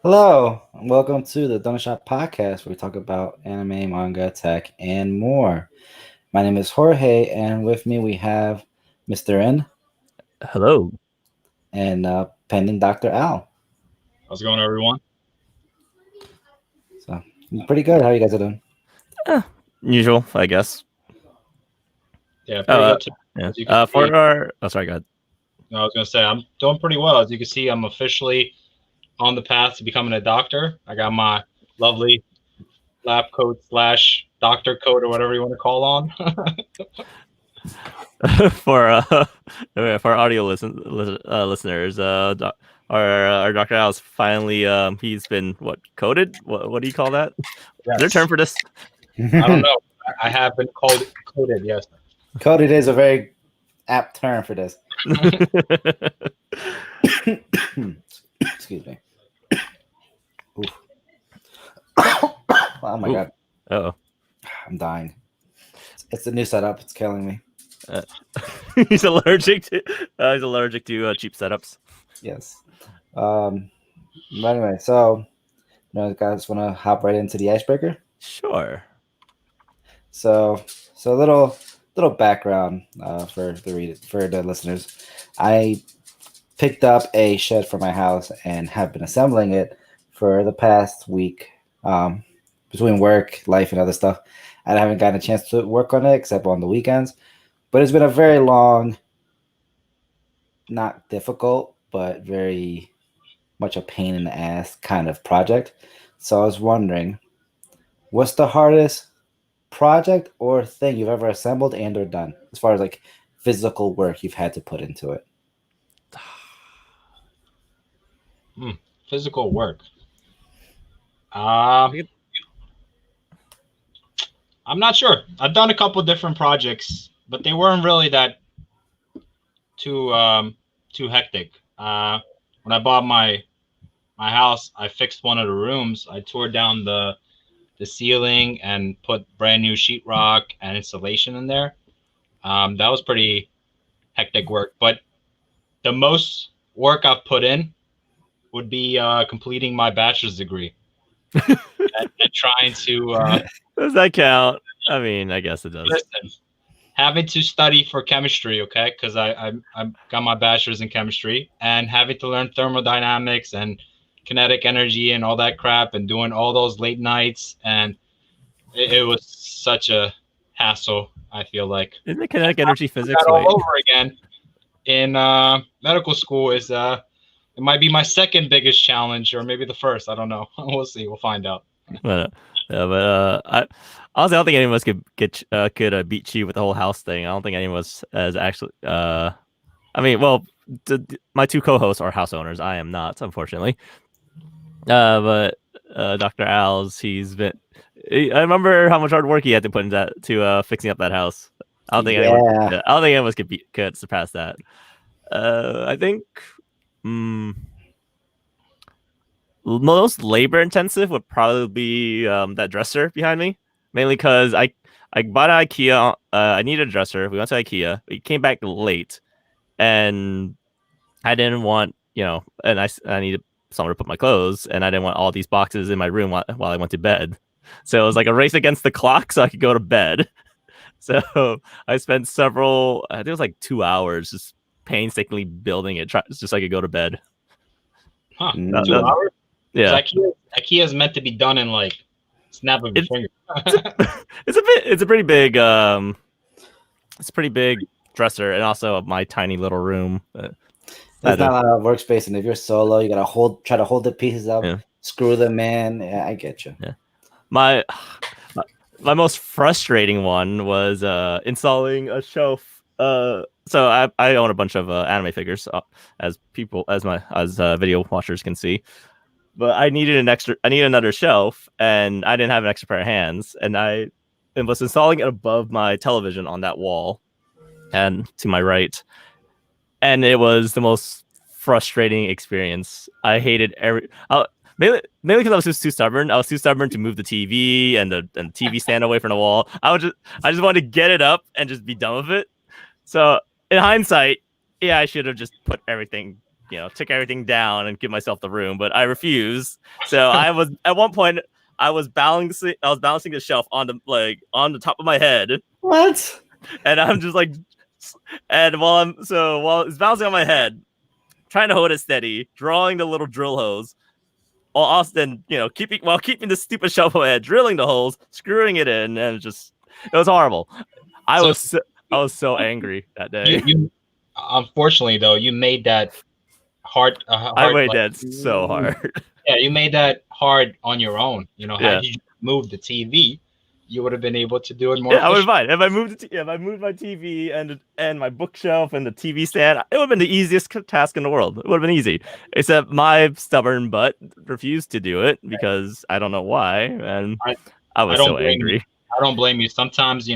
Hello, and welcome to the Donut Shop podcast where we talk about anime, manga, tech, and more. My name is Jorge, and with me we have Mr. N Hello. and pending Dr. Al. How's it going, everyone? So, pretty good. How you guys are doing? Eh, Usual, I guess. Yeah, pretty good too. Yeah. As you can see, Sorry, go ahead. I was gonna say I'm doing pretty well. As you can see, I'm officially on the path to becoming a doctor. I got my lovely lab coat slash doctor coat or whatever you want to call on. For audio listeners, our Dr. Al's finally he's been coded? What do you call that? Is there a term for this? I don't know. I have been coded. Yes. Coded is a very apt term for this. Excuse me. Oof. Oh my god. Oh. I'm dying. It's the new setup. It's killing me. He's allergic to cheap setups. Yes. But anyway, so guys want to hop right into the icebreaker? Sure. So a little background for the listeners. I picked up a shed for my house and have been assembling it for the past week. Between work, life, and other stuff, I haven't gotten a chance to work on it except on the weekends. But it's been a very long, not difficult, but very much a pain in the ass kind of project. So I was wondering, what's the hardest project or thing you've ever assembled and or done as far as like physical work you've had to put into it? Physical work. I'm not sure. I've done a couple different projects, but they weren't really that too hectic. When I bought my house, I fixed one of the rooms. I tore down the ceiling and put brand new sheetrock and insulation in there. That was pretty hectic work. But the most work I've put in would be completing my bachelor's degree and trying to. Does that count? I mean, I guess it does. Listen, having to study for chemistry, okay, because I got my bachelor's in chemistry, and having to learn thermodynamics and kinetic energy and all that crap, and doing all those late nights, and it was such a hassle. I feel like Isn't it kinetic energy physics? that all over again in medical school is it might be my second biggest challenge, or maybe the first. I don't know. We'll see. We'll find out. But I honestly don't think any of us could beat you with the whole house thing. I don't think any of us has actually. I mean, well, my two co-hosts are house owners. I am not, unfortunately. But Dr. Al's, he's been. I remember how much hard work he had to put into fixing up that house. I don't think anyone. I don't think any of us could surpass that. I think. Most labor intensive would probably be that dresser behind me, mainly because I bought an IKEA. I needed a dresser. We went to IKEA. We came back late, and I didn't want and I needed somewhere to put my clothes, and I didn't want all these boxes in my room while I went to bed. So it was like a race against the clock, so I could go to bed. So I spent I think it was like 2 hours just painstakingly building it, just so I could go to bed. Huh? 2 hours? Yeah, IKEA is meant to be done in like snap of your finger. It's a pretty big. It's a pretty big dresser, and also my tiny little room. There's not a lot of workspace, and if you're solo, you gotta try to hold the pieces up, screw them in. Yeah, I get you. Yeah, my most frustrating one was installing a shelf. So I own a bunch of anime figures, as video watchers can see. But I needed another shelf, and I didn't have an extra pair of hands, and I was installing it above my television on that wall, and to my right, and it was the most frustrating experience. I hated mainly because I was just too stubborn. I was too stubborn to move the TV and the TV stand away from the wall. I just wanted to get it up and just be done with it. So in hindsight, yeah, I should have just put everything take everything down and give myself the room, but I refused. So I was at one point I was balancing the shelf on the top of my head, What? and I'm just like, and while it's bouncing on my head, trying to hold it steady, drawing the little drill hose, while Austin, keeping the stupid shovel head, drilling the holes, screwing it in, and it was horrible. I was so angry that day. You unfortunately though, you made that hard. I made that so hard. Yeah, you made that hard on your own. Yeah. Had you moved the TV, you would have been able to do it more. Yeah, I would have fine. If I moved my TV and my bookshelf and the TV stand, it would have been the easiest task in the world. It would have been easy. Except my stubborn butt refused to do it because I don't know why, and I was so angry. I don't blame you. Sometimes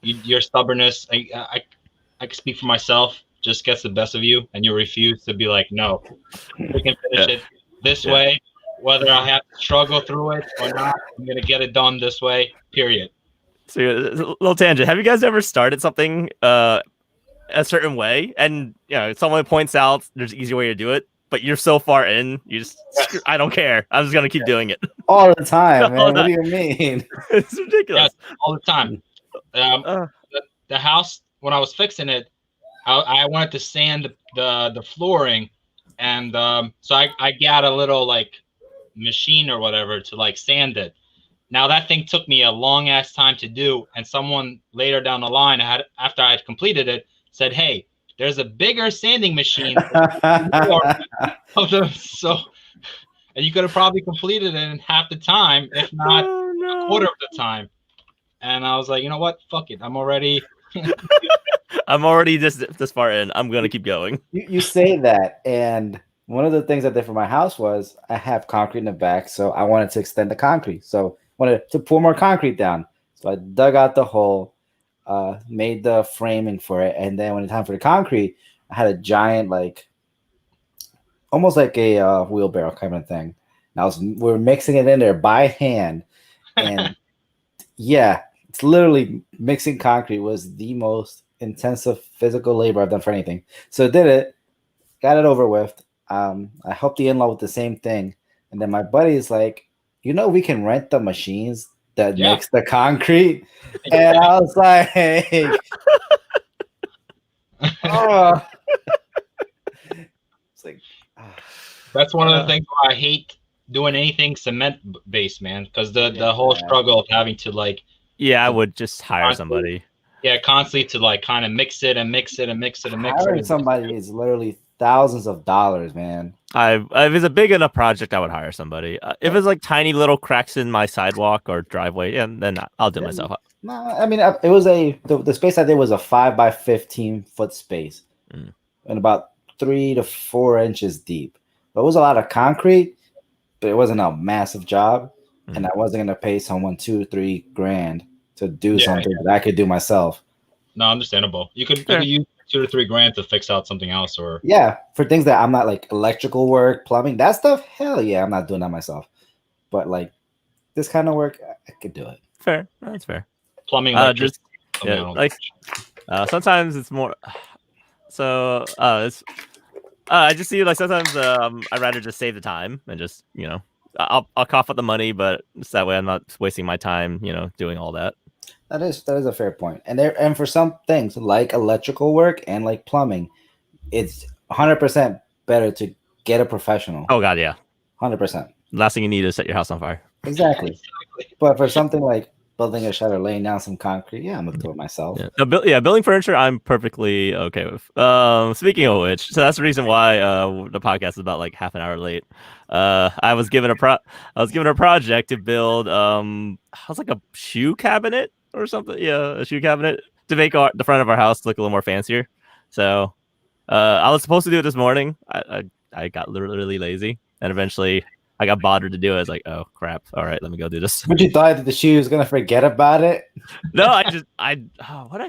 your stubbornness. I can speak for myself. Just gets the best of you, and you refuse to be like, no, we can finish it this way. Whether I have to struggle through it or not, I'm gonna get it done this way. Period. So a little tangent. Have you guys ever started something a certain way, and someone points out there's an easy way to do it, but you're so far in, you just I don't care. I'm just gonna keep doing it all the time, man. What do you mean? It's ridiculous. Yeah, all the time. The house, when I was fixing it, I wanted to sand the flooring, and so I got a little machine or whatever to sand it. Now that thing took me a long ass time to do, and someone later down the line, after I had completed it, said, "Hey, there's a bigger sanding machine." So, and you could have probably completed it in half the time, if not a quarter of the time. And I was like, you know what? Fuck it. I'm already this far in. I'm gonna keep going. You say that, and one of the things I did for my house was I have concrete in the back, so I wanted to extend the concrete. So I wanted to pour more concrete down. So I dug out the hole, made the framing for it, and then when it's time for the concrete, I had a giant, almost like a wheelbarrow kind of thing. And we were mixing it in there by hand, and yeah, it's literally mixing concrete was the most intensive physical labor I've done for anything. So I did it, got it over with. I helped the in-law with the same thing, and then my buddy's like, we can rent the machines that mix the concrete, and I was like, oh. It's like, that's one of the things why I hate doing anything cement based, man, because the whole struggle of having to I would just hire somebody. Yeah, constantly to kind of mix it and mix it and mix it and mix hiring it. Somebody is literally thousands of dollars, man. If it's a big enough project, I would hire somebody. If it's tiny little cracks in my sidewalk or driveway, then I'll do it myself. No, I mean, it was the space I did was a 5 by 15 foot space, and about 3 to 4 inches deep. But it was a lot of concrete, but it wasn't a massive job, and I wasn't gonna pay someone $2-3 grand to do something that I could do myself. No, understandable. You could use $2 to $3 grand to fix out something else, or for things that I'm not electrical work, plumbing, that stuff. Hell yeah, I'm not doing that myself. But this kind of work, I could do it. Fair, that's fair. Plumbing, sometimes it's more. So I just see sometimes I'd rather just save the time and just I'll cough up the money, but it's that way I'm not wasting my time doing all that. That is a fair point. And for some things like electrical work and plumbing, it's 100% better to get a professional. Oh God, yeah, 100%. Last thing you need is set your house on fire. Exactly. But for something like building a shed or laying down some concrete, I'm gonna do it myself. Building furniture, I'm perfectly okay with. Speaking of which, so that's the reason why the podcast is about half an hour late. I was given a project to build I was a shoe cabinet or something. Yeah, a shoe cabinet to make the front of our house look a little more fancier. So I was supposed to do it this morning. I got really lazy, and eventually I got bothered to do it. I was like, oh crap! All right, let me go do this. But you thought that the shoe was gonna forget about it? No, what did I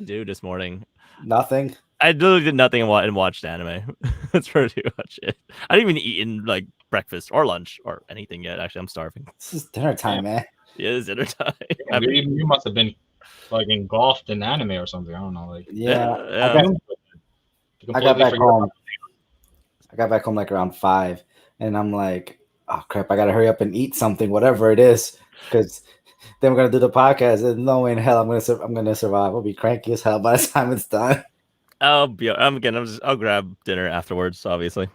do this morning? Nothing. I literally did nothing and watched anime. That's pretty much it. I didn't even eat breakfast or lunch or anything yet. Actually, I'm starving. This is dinner time, man. Yeah, it's dinner time. You must have been engulfed in anime or something. I don't know. I got back home. I got back home like around 5, and I'm like, oh crap, I gotta hurry up and eat something, whatever it is, because then we're gonna do the podcast. And no way in hell I'm gonna survive. I'll be cranky as hell by the time it's done. I'll grab dinner afterwards. Obviously,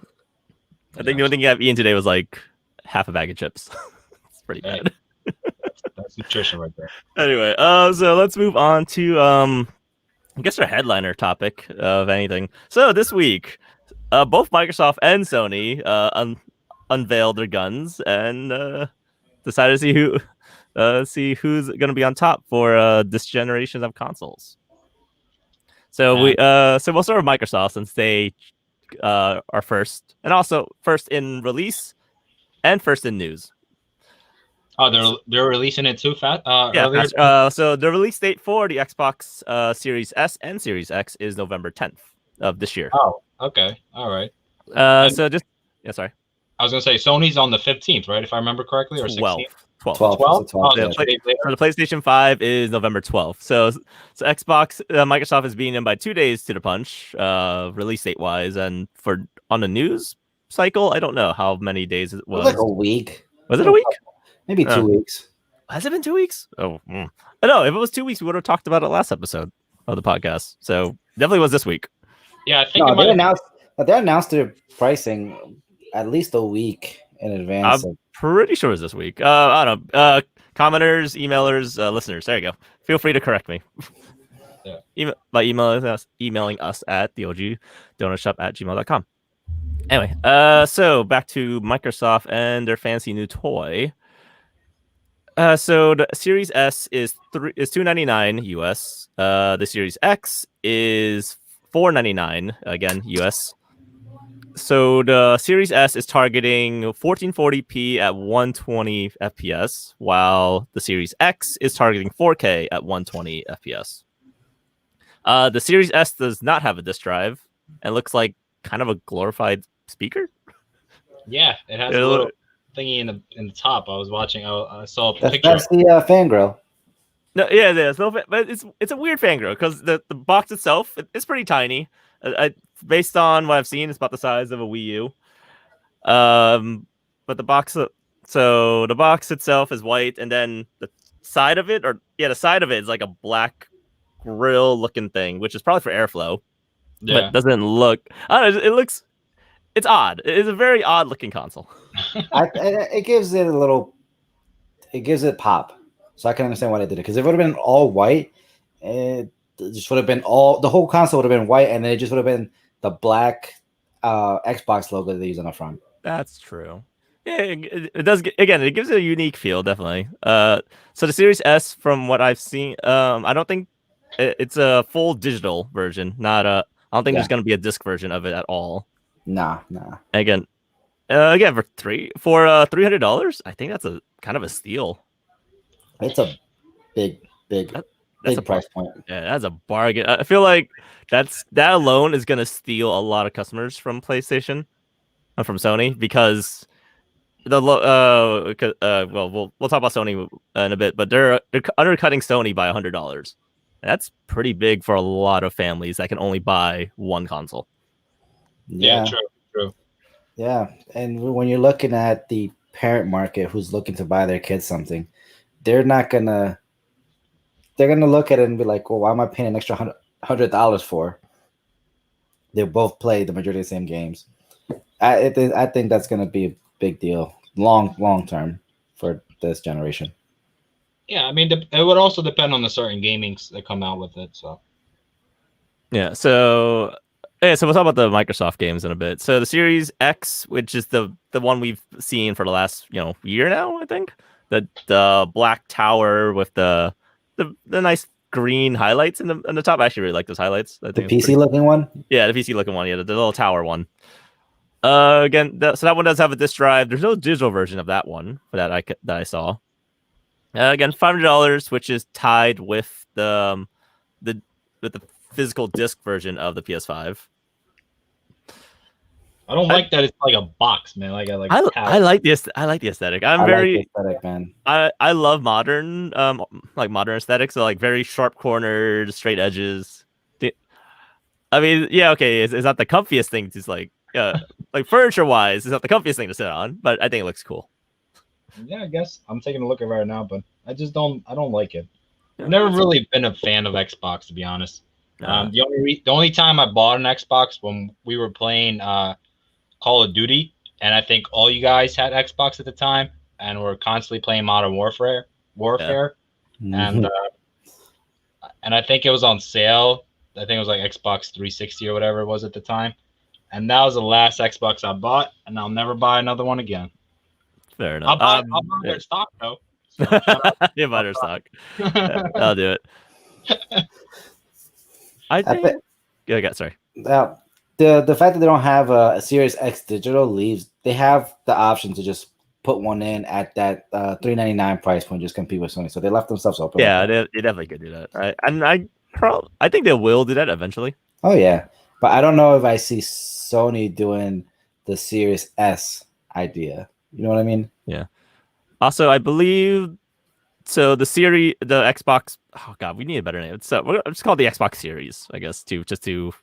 I think the only thing I've eaten today was like half a bag of chips. It's pretty bad. That's nutrition right there. Anyway, so let's move on to I guess our headliner topic of anything. So this week, both Microsoft and Sony unveiled their guns and decided to see who's going to be on top for this generation of consoles. So we'll start with Microsoft since they are first, and also first in release and first in news. Oh, they're releasing it too fast. Earlier. So the release date for the Xbox Series S and Series X is November 10th of this year. Oh, okay, all right. Sorry. I was gonna say Sony's on the 15th, right? If I remember correctly, or 16th. 12. 12. Oh, Yeah. so the PlayStation 5 is November 12th. So Xbox, Microsoft is beating them by 2 days to the punch, release date wise, and on the news cycle, I don't know how many days it was. Like a week. Was it a week? Maybe 2 weeks. Has it been 2 weeks? Oh, no. If it was 2 weeks, we would have talked about it last episode of the podcast. So definitely was this week. Yeah, I think they announced their pricing at least a week in advance. I'm pretty sure it was this week. I don't know. Commenters, emailers, listeners. There you go. Feel free to correct me. Yeah. By emailing us at theogdonutshop@gmail.com. Anyway, so back to Microsoft and their fancy new toy. So the Series S is $299 US. The Series X is $499 again US. So the Series S is targeting 1440p at 120 FPS, while the Series X is targeting 4K at 120 FPS. The Series S does not have a disk drive and looks like kind of a glorified speaker. Yeah, it has a little thingy in the top. I was watching. I saw a picture. That's the fan grill. No, yeah, there's no, but it's a weird fan grill because the box itself is pretty tiny. Based on what I've seen, it's about the size of a Wii U. But the box itself is white, and then the side of it, the side of it is like a black grill looking thing, which is probably for airflow. Yeah. But it doesn't look. I don't know. It's odd. It's a very odd looking console. It gives it a little. It gives it pop, so I can understand why they did it. Because if it would have been all white, it just would have been the whole console would have been white, and it just would have been the black Xbox logo they use on the front. That's true. Yeah, it does. It gives it a unique feel, definitely. So the Series S, from what I've seen, I don't think it's a full digital version. I don't think there's going to be a disc version of it at all. Nah. Again, for $300, I think that's a kind of a steal. It's a big that's a price point. Yeah, that's a bargain. I feel like that alone is going to steal a lot of customers from PlayStation and from Sony because we'll talk about Sony in a bit, but they're undercutting Sony by $100. That's pretty big for a lot of families that can only buy one console. Yeah, true. Yeah, and when you're looking at the parent market who's looking to buy their kids something, they're gonna look at it and be like, well, why am I paying an extra $100 for? They both play the majority of the same games. I think that's gonna be a big deal long term for this generation. Yeah, I mean, it would also depend on the certain gamings that come out with it. So yeah, so we'll talk about the Microsoft games in a bit. So the Series X, which is the one we've seen for the last year now, I think, the black tower with the nice green highlights in the top. I actually really like those highlights. I think the PC looking one. Yeah, the PC looking one. Yeah, the little tower one. Again, so that one does have a disk drive. There's no digital version of that one that I saw. Again, $500, which is tied with the physical disc version of the PS5. I don't like that it's like a box, man. I like the aesthetic. I like the aesthetic, man. I love modern modern aesthetics, so like very sharp corners, straight edges. I mean, yeah, okay, it's not the comfiest thing to like furniture wise, it's not the comfiest thing to sit on, but I think it looks cool. Yeah, I guess I'm taking a look at it right now, but I don't like it. Yeah, I've never that's- really been a fan of Xbox, to be honest. Uh, The only time I bought an Xbox when we were playing Call of Duty, and I think all you guys had Xbox at the time, and were constantly playing Modern Warfare. And and I think it was on sale. I think it was like Xbox 360 or whatever it was at the time, and that was the last Xbox I bought, and I'll never buy another one again. fair enough. I'll buy their stock though. So shout Yeah, butter stock. out. Yeah, I'll do it. I think. Yeah, sorry. The fact that they don't have a Series X digital leaves they have the option to just put one in at that $399 price point, just compete with Sony. So they left themselves open. Yeah, like they definitely could do that. And I think they will do that eventually. oh yeah, but I don't know if I see Sony doing the Series S idea. You know what I mean? Yeah. Also, I believe so. The Xbox. Oh God, we need a better name. So we're just call it the Xbox Series, I guess, to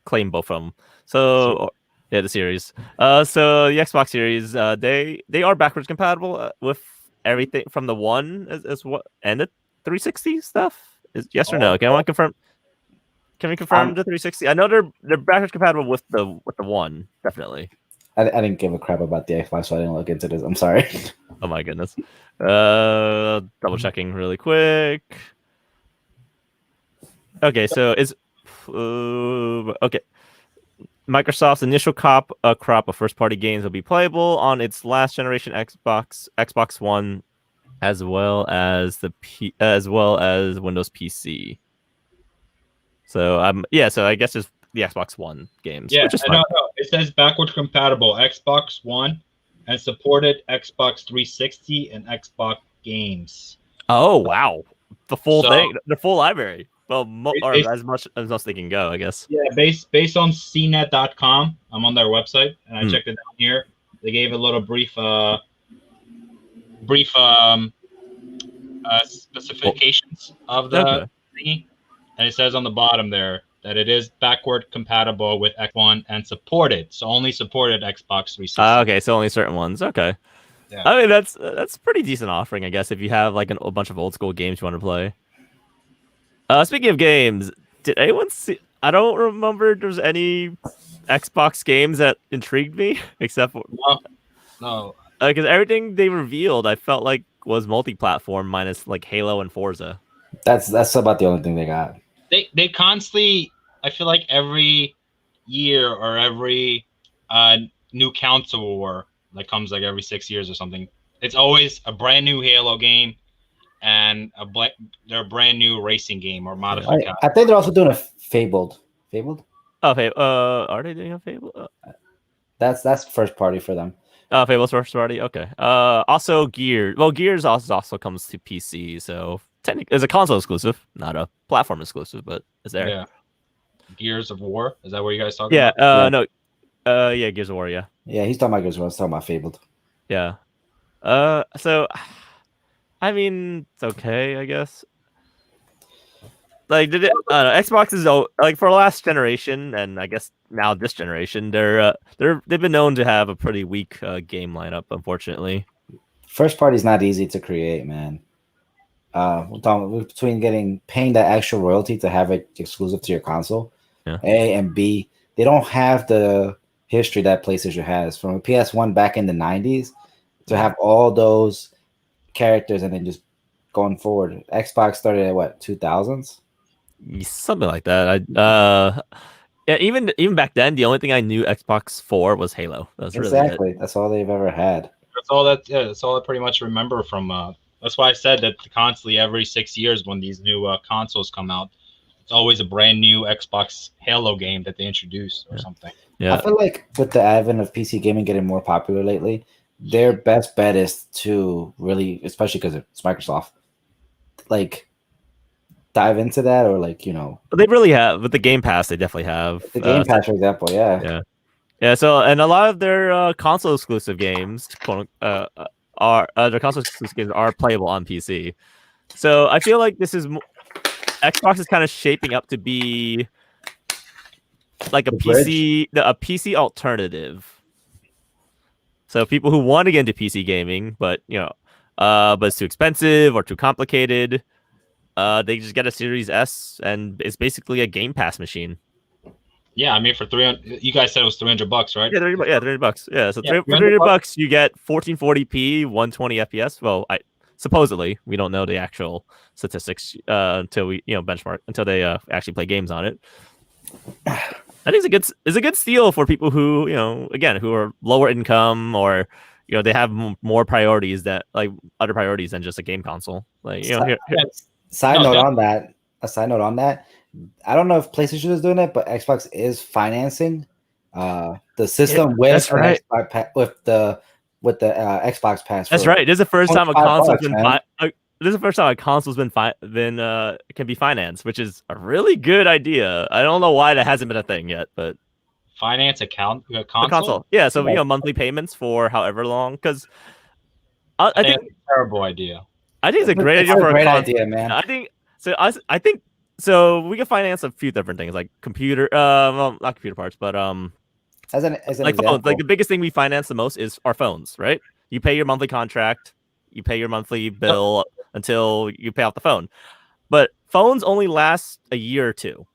claim both of them. So yeah, the series. So the Xbox Series, they are backwards compatible with everything from the one as what and the 360 stuff. Is yes or no? Can I confirm? Can we confirm the 360? I know they're backwards compatible with the one, definitely. I didn't give a crap about the Xbox, so I didn't look into this. I'm sorry. Oh my goodness. Double checking really quick. Okay, so is okay. Microsoft's initial crop of first-party games will be playable on its last generation Xbox One, as well as Windows PC. So so I guess it's the Xbox One games. Yeah, which is fine. no, it says backwards compatible Xbox One and supported Xbox 360 and Xbox games. Oh wow, the full thing, the full library. Well, or as much as they can go, I guess. Yeah, based on cnet.com. I'm on their website, and I checked it down here. They gave a little brief specifications of the thingy, and it says on the bottom there that it is backward compatible with X1 and supported, so only supported Xbox 360. Okay, so only certain ones. Okay. Yeah. I mean that's pretty decent offering, I guess, if you have like a bunch of old school games you want to play. Speaking of games, did anyone see? I don't remember there's any Xbox games that intrigued me except for no, because everything they revealed I felt like was multi-platform minus like Halo and Forza. That's about the only thing they got. They constantly, I feel like every year or every new console war that comes like every 6 years or something, it's always a brand new Halo game and their brand new racing game or modified. I think they're also doing a Fabled. Oh, are they doing a Fable? That's first party for them. Fable's first party. Okay. Also Gears. Well, Gears also comes to PC, so technically it's a console exclusive, not a platform exclusive, but it's there. Yeah. Gears of War. Is that what you guys talking about? No. Yeah, Gears of War. Yeah. Yeah, he's talking about Gears of War. He's talking about Fabled. Yeah. So, I mean, it's okay, I guess. Like, Xbox is like for last generation, and I guess now this generation, they've been known to have a pretty weak game lineup, unfortunately. First party is not easy to create, man. We're talking between paying that actual royalty to have it exclusive to your console, A, and B, they don't have the history that PlayStation has from a PS1 back in the 90s to have all those characters and then just going forward. Xbox started at what, 2000s? Something like that. Yeah, even back then, the only thing I knew Xbox for was Halo. That's exactly really it. That's all they've ever had. That's all I pretty much remember from. That's why I said that constantly every 6 years when these new consoles come out, it's always a brand new Xbox Halo game that they introduce or something. Yeah, I feel like with the advent of PC gaming getting more popular lately, their best bet is to really, especially because it's Microsoft, like dive into that or like, but they really have with the Game Pass. They definitely have the Game Pass, for example. Yeah. So, and a lot of their console exclusive games, are their console exclusive games are playable on PC. So I feel like this is Xbox is kind of shaping up to be like a The bridge? a PC alternative. So people who want to get into PC gaming, but but it's too expensive or too complicated, they just get a Series S, and it's basically a Game Pass machine. Yeah, I mean for 300, you guys said it was $300, right? Yeah, $300. Yeah, so Yeah, for $300, you get 1440p, 120 FPS. Well, supposedly we don't know the actual statistics until we benchmark until they actually play games on it. I think it's a good steal for people who again who are lower income or they have more priorities that like other priorities than just a game console. Like here. Side note on that. A side note on that. I don't know if PlayStation is doing it, but Xbox is financing the system with right. with the Xbox Pass. That's right. This is the first time a console's been this is the first time a console's been can be financed, which is a really good idea. I don't know why that hasn't been a thing yet, but finance account a console. Yeah, so monthly payments for however long. Because I think it's a terrible idea. I think it's a great idea for a console. Idea, man. I think so. I think so. We can finance a few different things like computer, well, not computer parts, but as an like example, phones. Like the biggest thing we finance the most is our phones, right? You pay your monthly contract, you pay your monthly bill until you pay off the phone. But phones only last a year or two,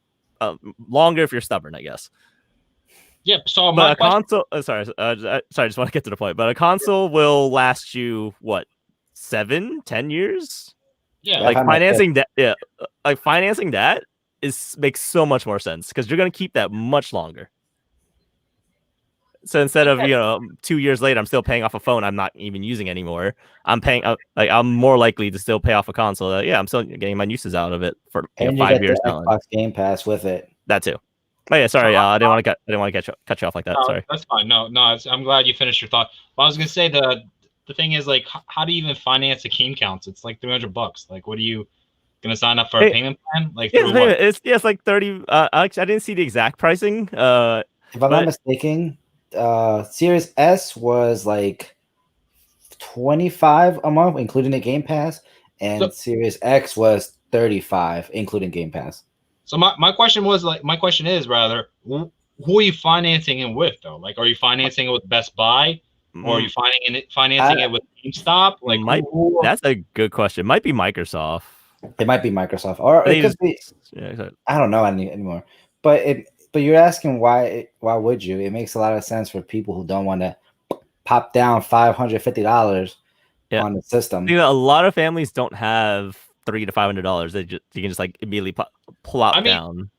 longer if you're stubborn, I guess. Yeah, so but a console. Sorry, I just want to get to the point. But a console will last you what, 7-10 years? Yeah, like financing that. Yeah, like financing that makes so much more sense because you're gonna keep that much longer. So instead of 2 years later, I'm still paying off a phone I'm not even using anymore. I'm paying like I'm more likely to still pay off a console. I'm still getting my uses out of it for 5 years now. Xbox Game Pass with it. That too. Oh yeah, sorry. I didn't want to cut you off like that. No, sorry. That's fine. No. I'm glad you finished your thought. But I was gonna say the thing is like, how do you even finance a game counts? It's like $300. Like, what are you gonna sign up for a payment plan? Like, it's like 30. I didn't see the exact pricing. If I'm not mistaken, Series S was like $25 a month, including the Game Pass, and Series X was $35, including Game Pass. So my question is rather, who are you financing it with though? Like, are you financing it with Best Buy, or are you financing it with GameStop? Like, that's a good question. Might be Microsoft. It might be Microsoft, or it could be. Yeah, I don't know anymore. But you're asking why would you? It makes a lot of sense for people who don't want to pop down $550 on the system. A lot of families don't have $300 to $500. You can just like immediately plop down.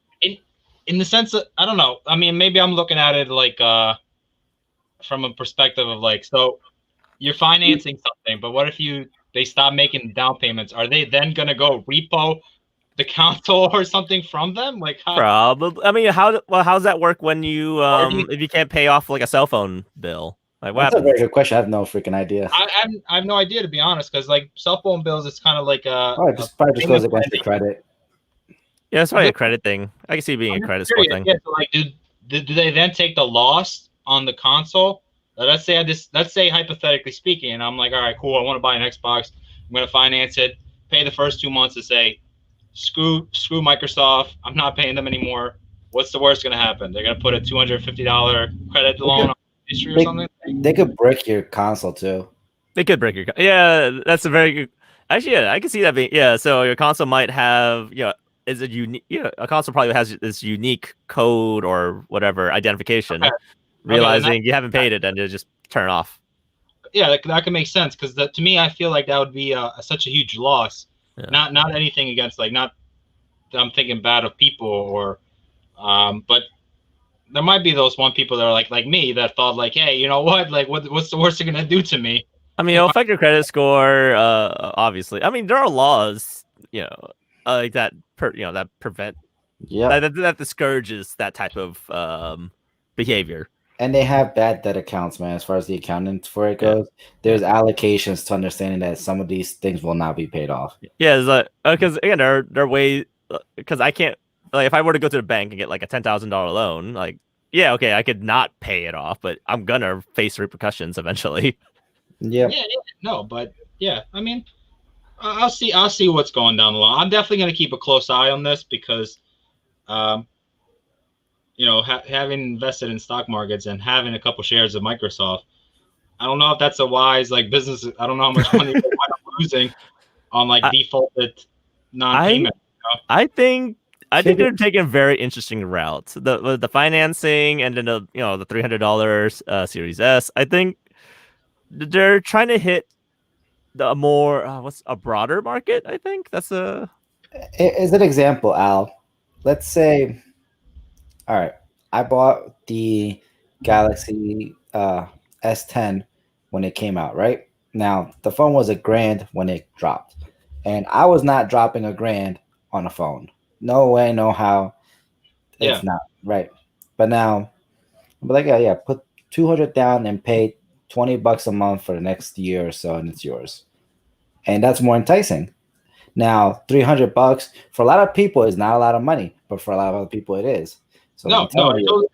In the sense that I don't know. I mean, maybe I'm looking at it like from a perspective of like, so you're financing something, but what if they stop making down payments? Are they then gonna go repo the console or something from them? Like, how? Probably. I mean, how's that work when you if you can't pay off like a cell phone bill? Like, what That's happens? a very good question. I have no freaking idea. I have no idea, to be honest, because like cell phone bills, it's kind of like it probably just goes against the credit. Yeah, it's probably a credit thing. I can see it being a credit score thing. Yeah, so like, do they then take the loss on the console? Let's say hypothetically speaking, and I'm like, all right, cool, I want to buy an Xbox. I'm gonna finance it, pay the first 2 months to say, screw Microsoft, I'm not paying them anymore. What's the worst gonna happen? They're gonna put a $250 credit loan on history or something. They could break your console too. They could break your. Yeah, that's a very good. Actually, yeah, I can see that being. Yeah, so your console might have. Is it unique? A console probably has this unique code or whatever identification. Okay. Realizing you haven't paid it, and you just turn it off. Yeah, that can make sense because to me, I feel like that would be such a huge loss. Yeah. Not anything against like not that I'm thinking bad of people or, but there might be those people that are like me that thought like, hey, you know what? Like, what's the worst they're gonna do to me? I mean, it'll affect your credit score. Obviously, I mean, there are laws, like that. That prevent. Yeah. That discourages that type of behavior. And they have bad debt accounts, man. As far as the accounting for it goes, there's allocations to understanding that some of these things will not be paid off. Yeah, it's like because again, there are ways because I can't like if I were to go to the bank and get like a $10,000 loan, like okay, I could not pay it off, but I'm gonna face repercussions eventually. Yeah. No, but yeah, I mean, I'll see what's going down the line. I'm definitely gonna keep a close eye on this because, having invested in stock markets and having a couple shares of Microsoft, I don't know if that's a wise business. I don't know how much money they wind up losing on I defaulted I non-payment. I think I think Figure they're taking a very interesting route. The financing and then the $300 Series S. I think they're trying to hit the more what's a broader market. I think that's a as an example, Al. Let's say, all right, I bought the Galaxy S10 when it came out. Right now, the phone was a grand when it dropped, and I was not dropping a grand on a phone. No way, no how. Yeah, It's not right. But now, I'm like, yeah, yeah, put 200 down and pay $20 a month for the next year or so, and it's yours. And that's more enticing. Now, $300 for a lot of people is not a lot of money, but for a lot of other people, it is. So I'm no, no, telling you,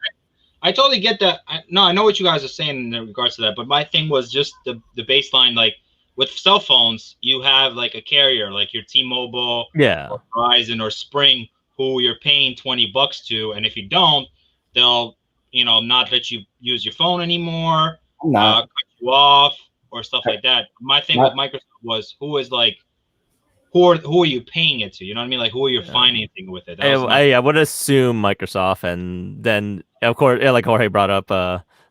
I totally get that. No, I know what you guys are saying in regards to that, but my thing was just the baseline. Like with cell phones, you have like a carrier, like your T-Mobile yeah. or Verizon or Spring, who you're paying $20 to, and if you don't, they'll not let you use your phone anymore, I'm not, cut you off or stuff like that. My thing with not Microsoft was who are you paying it to? You know what I mean? Like who are you Yeah. financing with it? That was my I would assume Microsoft, and then of course, yeah, like Jorge brought up,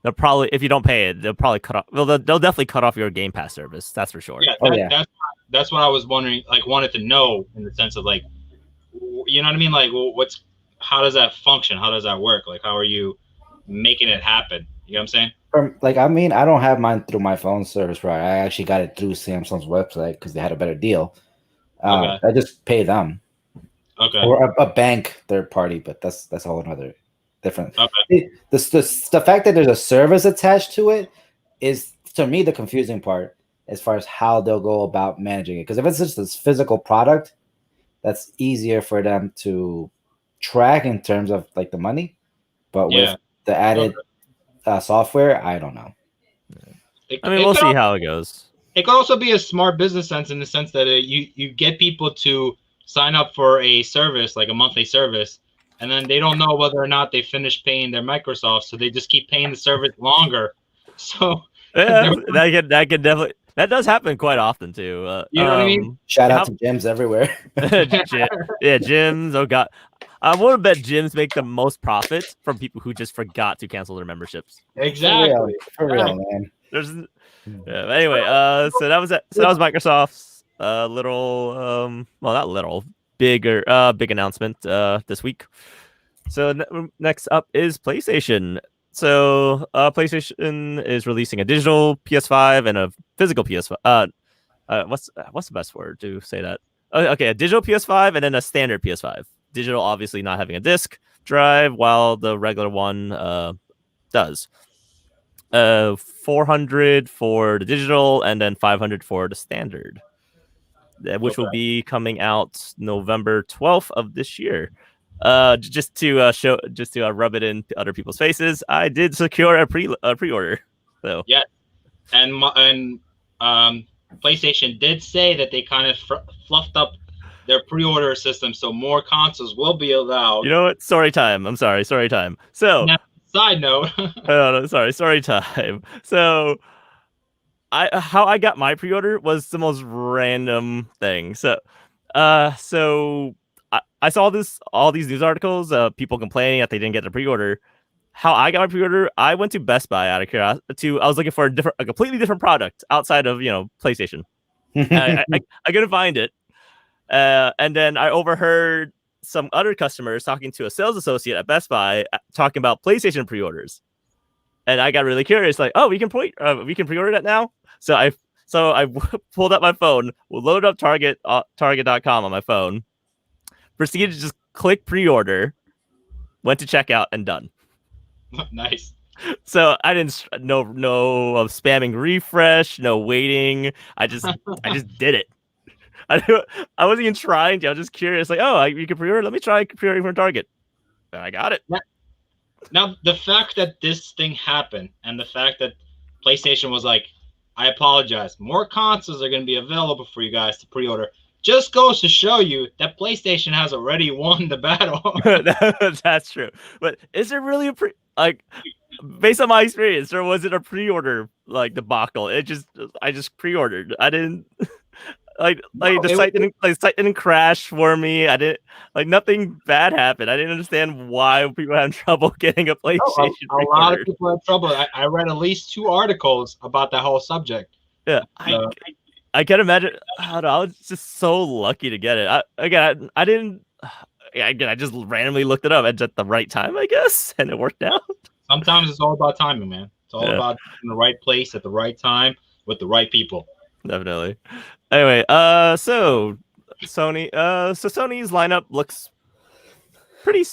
they'll probably if you don't pay it, they'll probably cut off. Well, they'll definitely cut off your Game Pass service. That's for sure. yeah. oh yeah. That's what I was wondering. Like wanted to know in the sense of you know what I mean? Like how does that function? How does that work? Like how are you making it happen? You know what I'm saying? Like I mean, I don't have mine through my phone service, right? I actually got it through Samsung's website because they had a better deal. Okay. I just pay them Okay. or a bank third party, but that's a whole another different. Okay. The fact that there's a service attached to it is to me the confusing part as far as how they'll go about managing it. Because if it's just this physical product, that's easier for them to track in terms of like the money. But with Yeah. the Okay. added software, I don't know. It, I mean, it we'll could see how it goes. it could also be a smart business sense in the sense that you get people to sign up for a service like a monthly service, and then they don't know whether or not they finish paying their Microsoft, so they just keep paying the service longer. So Yeah, they're, that could definitely that does happen quite often too. you know what I mean? Shout out How to gyms everywhere. yeah, gyms. Oh god, I want to bet gyms make the most profit from people who just forgot to cancel their memberships. Exactly. For real, Exactly. man. There's anyway. So that was Microsoft's little well not little big announcement this week. So next up is PlayStation. So PlayStation is releasing a digital PS5 and a physical PS5. What's the best word to say that? Okay, a digital PS5 and then a standard PS5. Digital obviously not having a disc drive, while the regular one does. 400 for the digital and then 500 for the standard, which will Okay. be coming out November 12th of this year. Just to rub it in other people's faces, I did secure a pre-order. So Yeah. And PlayStation did say that they kind of fluffed up their pre-order system, so more consoles will be allowed. you know what? Story time. I'm sorry. Story time. So Now, side note, no, sorry. Story time. So how I got my pre-order was the most random thing. So I saw all these news articles, people complaining that they didn't get the pre-order. How I got my pre-order, I went to Best Buy out of curiosity. I was looking for a completely different product outside of PlayStation. I couldn't find it, and then I overheard some other customers talking to a sales associate at Best Buy talking about PlayStation pre-orders, and I got really curious. Like, oh, we can pre-order that now. So I pulled up my phone, loaded up Target.com on my phone, proceeded to just click pre-order, went to checkout, and done. nice. So I didn't no spamming refresh, no waiting. I just did it. I wasn't even trying to. I was just curious, like, oh, you can pre-order. Let me try pre-ordering from Target. And I got it. Now, the fact that this thing happened and the fact that PlayStation was like, I apologize, more consoles are going to be available for you guys to pre-order. just goes to show you that PlayStation has already won the battle. That's true. But is there really a like based on my experience, or was it a pre-order like debacle? I just pre-ordered. I didn't like the site didn't crash for me. I didn't like nothing bad happened. I didn't understand why people had trouble getting a PlayStation a lot of pre-ordered. people had trouble. I read at least 2 articles about that whole subject. Yeah, I can't imagine. I don't know, I was just so lucky to get it. I didn't. Again, I just randomly looked it up at the right time, I guess, and it worked out. Sometimes it's all about timing, man. It's all Yeah. about in the right place at the right time with the right people. Definitely. Anyway, so Sony's lineup looks pretty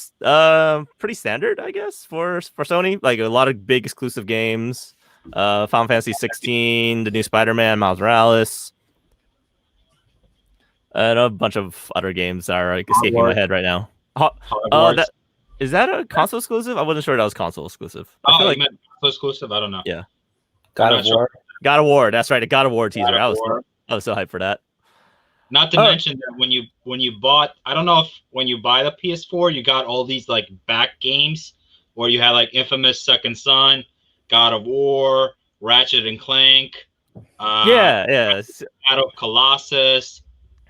standard, I guess, for Sony. Like a lot of big exclusive games. Final Fantasy 16, the new Spider-Man, Miles Morales, and a bunch of other games that are like escaping my head right now. Is that a console exclusive? I wasn't sure that was console exclusive. I feel like you meant console exclusive? I don't know. Yeah. God of War. God of War. That's right. A God of War teaser. I was so hyped for that. Not to mention that when you bought, I don't know if when you buy the PS4, you got all these like back games, where you had like Infamous Second Son, God of War, Ratchet and Clank. Yeah. Shadow of Colossus.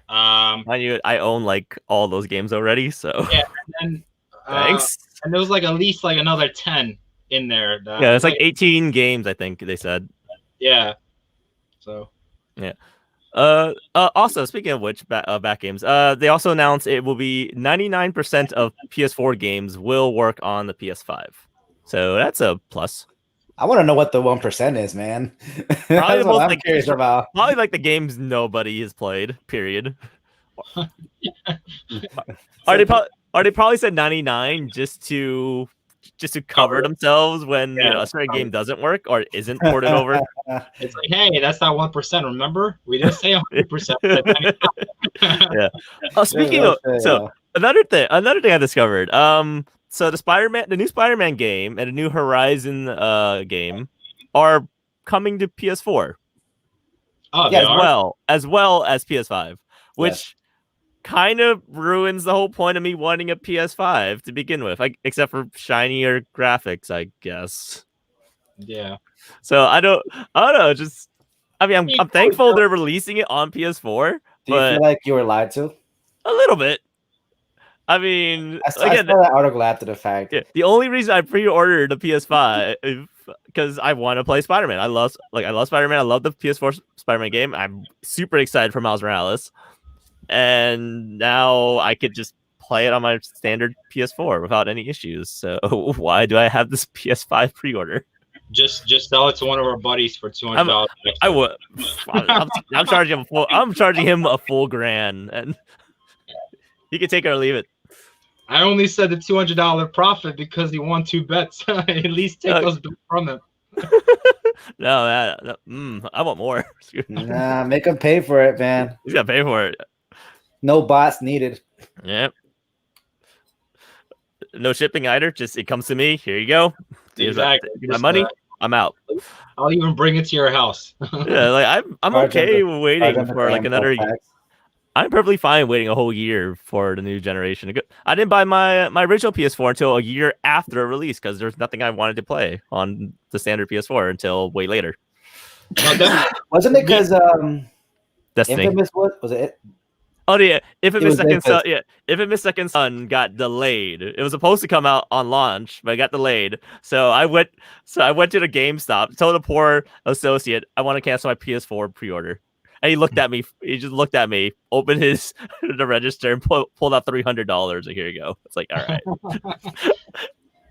I own like all those games already, so yeah, and then thanks. And there was like at least like another 10 in there. Yeah, it's like 18 games, I think they said. Yeah. So. Yeah. Also, speaking of which, back games, they also announced it will be 99% of PS4 games will work on the PS5. So that's a plus. I want to know what the 1% is, man. Probably That's what I'm curious about. Probably like the games nobody has played. Period. Are they probably said 99 just to cover themselves when a certain game doesn't work or isn't ported over? It's like, hey, that's not 1%. Remember, we didn't say 100%. Yeah. Oh, speaking of, another thing I discovered. So the new Spider-Man game and the new Horizon game are coming to PS4. Oh, as well as PS5, which kind of ruins the whole point of me wanting a PS5 to begin with, except for shinier graphics, I guess. Yeah. So I don't know. Just, I mean, I'm thankful they're releasing it on PS4. Do you feel like you were lied to? A little bit. I mean, I saw that article after the fact. Yeah, the only reason I pre-ordered the PS5 because I want to play Spider-Man. I love Spider-Man. I love the PS4 Spider-Man game. I'm super excited for Miles Morales, and now I could just play it on my standard PS4 without any issues. So why do I have this PS5 pre-order? Just sell it to one of our buddies for $200. I would. I'm charging him I'm charging him a full grand, and he can take it or leave it. I only said the $200 profit because he won 2 bets. At least take those bets from him. No, I want more. Nah, make him pay for it, man. He's got to pay for it. No bots needed. Yep. No shipping either. Just it comes to me. Here you go. Exactly. My money. I'm out. I'll even bring it to your house. Yeah, like I'm okay waiting for like another. I'm perfectly fine waiting a whole year for the new generation. I didn't buy my original PS4 until a year after release because there's nothing I wanted to play on the standard PS4 until way later. Wasn't it because Destiny? Infamous was it? Oh yeah, Infamous Second Son got delayed. It was supposed to come out on launch, but it got delayed. So I went to the GameStop, told the poor associate I want to cancel my PS4 pre-order. And he looked at me. He just looked at me, opened the register, and pulled out $300. Like, here you go. It's like, all right.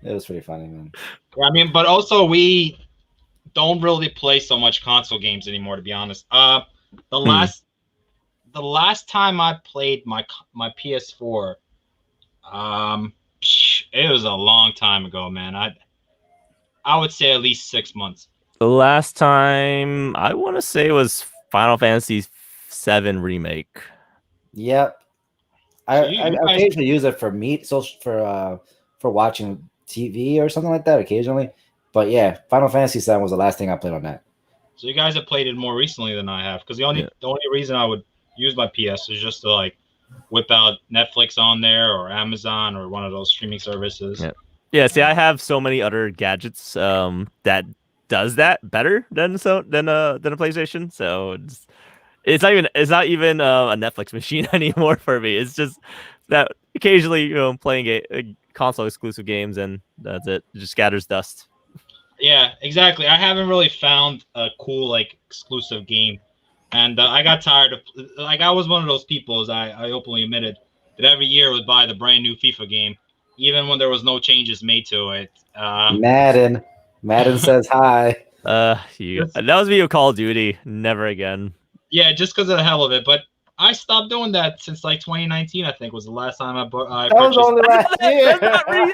It was pretty funny, man. I mean, but also we don't really play so much console games anymore, to be honest. The last time I played my PS4, it was a long time ago, man. I would say at least 6 months. The last time I want to say was Final Fantasy VII Remake. Yep. I occasionally use it for for watching TV or something like that occasionally. But yeah, Final Fantasy VII was the last thing I played on that. So you guys have played it more recently than I have, because the only reason I would use my PS is just to like whip out Netflix on there or Amazon or one of those streaming services. Yeah. Yeah, see, I have so many other gadgets that does that better than than a PlayStation. So it's not even a Netflix machine anymore for me. It's just that occasionally playing a console exclusive games and that's it. It just scatters dust. Yeah, exactly. I haven't really found a cool like exclusive game, and I got tired of like I was one of those people, as I openly admitted, that every year would buy the brand new FIFA game, even when there was no changes made to it. Madden says hi. That was me with Call of Duty. Never again. Yeah, just because of the hell of it. But I stopped doing that since like 2019. I think was the last time I That was purchased. only last year.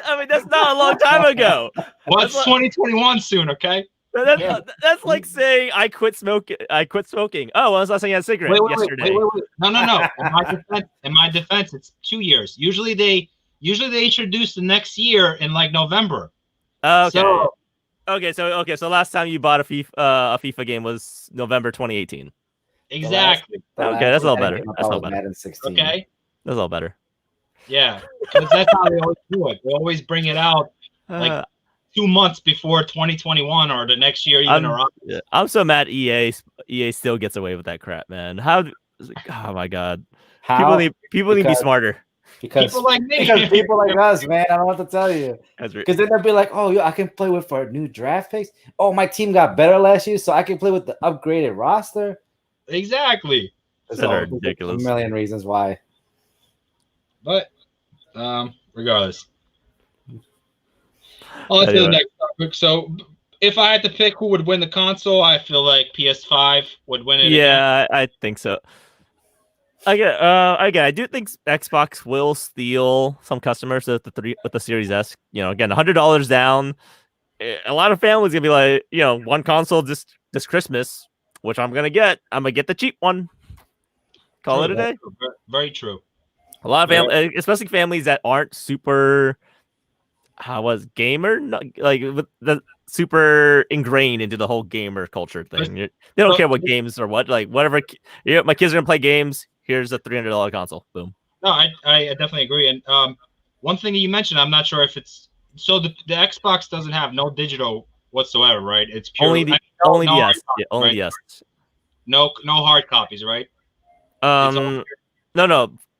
I mean, that's not a long time ago. Well, it's 2021 soon, okay? That's like saying I quit smoking. Oh, when was the last time you had a cigarette? Yesterday. Wait. No. In my defense, it's 2 years. Usually they introduce the next year in like November. Okay. So, So last time you bought a FIFA game was November 2018. exactly. Okay, that's a little better. That's a little better. Madden 16. Okay. That's a little better. Yeah, because that's how they always do it. They always bring it out like 2 months before 2021 or the next year even around. I'm so mad EA still gets away with that crap, man. Oh my god. How? People need to be smarter. Because people like me. Because people like us, man. I don't know what to tell you. That's right. Because then they'll be like, oh, I can play with our new draft picks. Oh, my team got better last year, so I can play with the upgraded roster. Exactly. That's ridiculous. A million reasons why. But regardless. On to the next topic. So if I had to pick who would win the console, I feel like PS5 would win it. Yeah, I think so. Again, I do think Xbox will steal some customers with the Series S. Again, $100 down. A lot of families gonna be like, one console this Christmas, which I'm gonna get. I'm gonna get the cheap one. Call it a day. Very true. A lot of families, especially families that aren't super, gamer, like with the super ingrained into the whole gamer culture thing. They don't care what games or what, like whatever. My kids are gonna play games. Here's a $300 console. Boom. No, I definitely agree. And one thing that you mentioned, I'm not sure if it's so the Xbox doesn't have no digital whatsoever, right? It's pure, only the S. Yeah, only the S. No hard copies, right? No.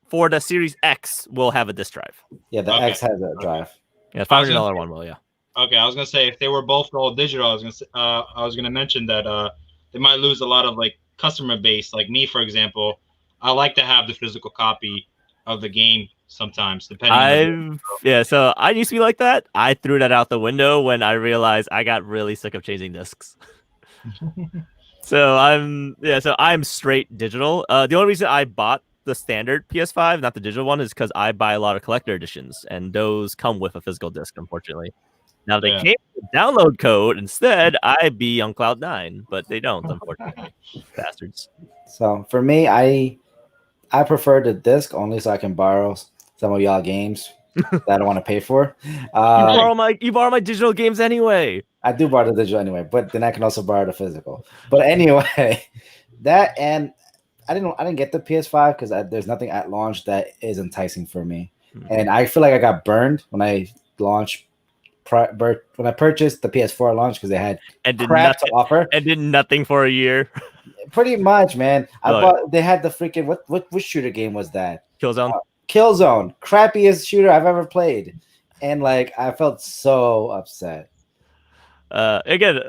For the Series X, we'll have a disk drive. Yeah, the X has a drive. Yeah, $500 one will. Yeah. Okay, I was gonna say if they were both all digital, I was gonna mention that they might lose a lot of like customer base. Like me, for example, I like to have the physical copy of the game sometimes, depending. So I used to be like that. I threw that out the window when I realized I got really sick of changing discs. So I'm straight digital. The only reason I bought the standard PS5, not the digital one, is because I buy a lot of collector editions, and those come with a physical disc, unfortunately. Now they came with a download code instead, I'd be on cloud 9, but they don't, unfortunately. Bastards. So for me, I prefer the disc only so I can borrow some of y'all games that I don't want to pay for. You borrow my digital games anyway. I do borrow the digital anyway, but then I can also borrow the physical. But anyway, that and I didn't get the PS5 because there's nothing at launch that is enticing for me, and I feel like I got burned when I launched. When I purchased the PS4 at launch because they had crap to offer and did nothing for a year. Pretty much, man. They had the freaking which shooter game was that? Killzone. Killzone, crappiest shooter I've ever played, and like I felt so upset. Again,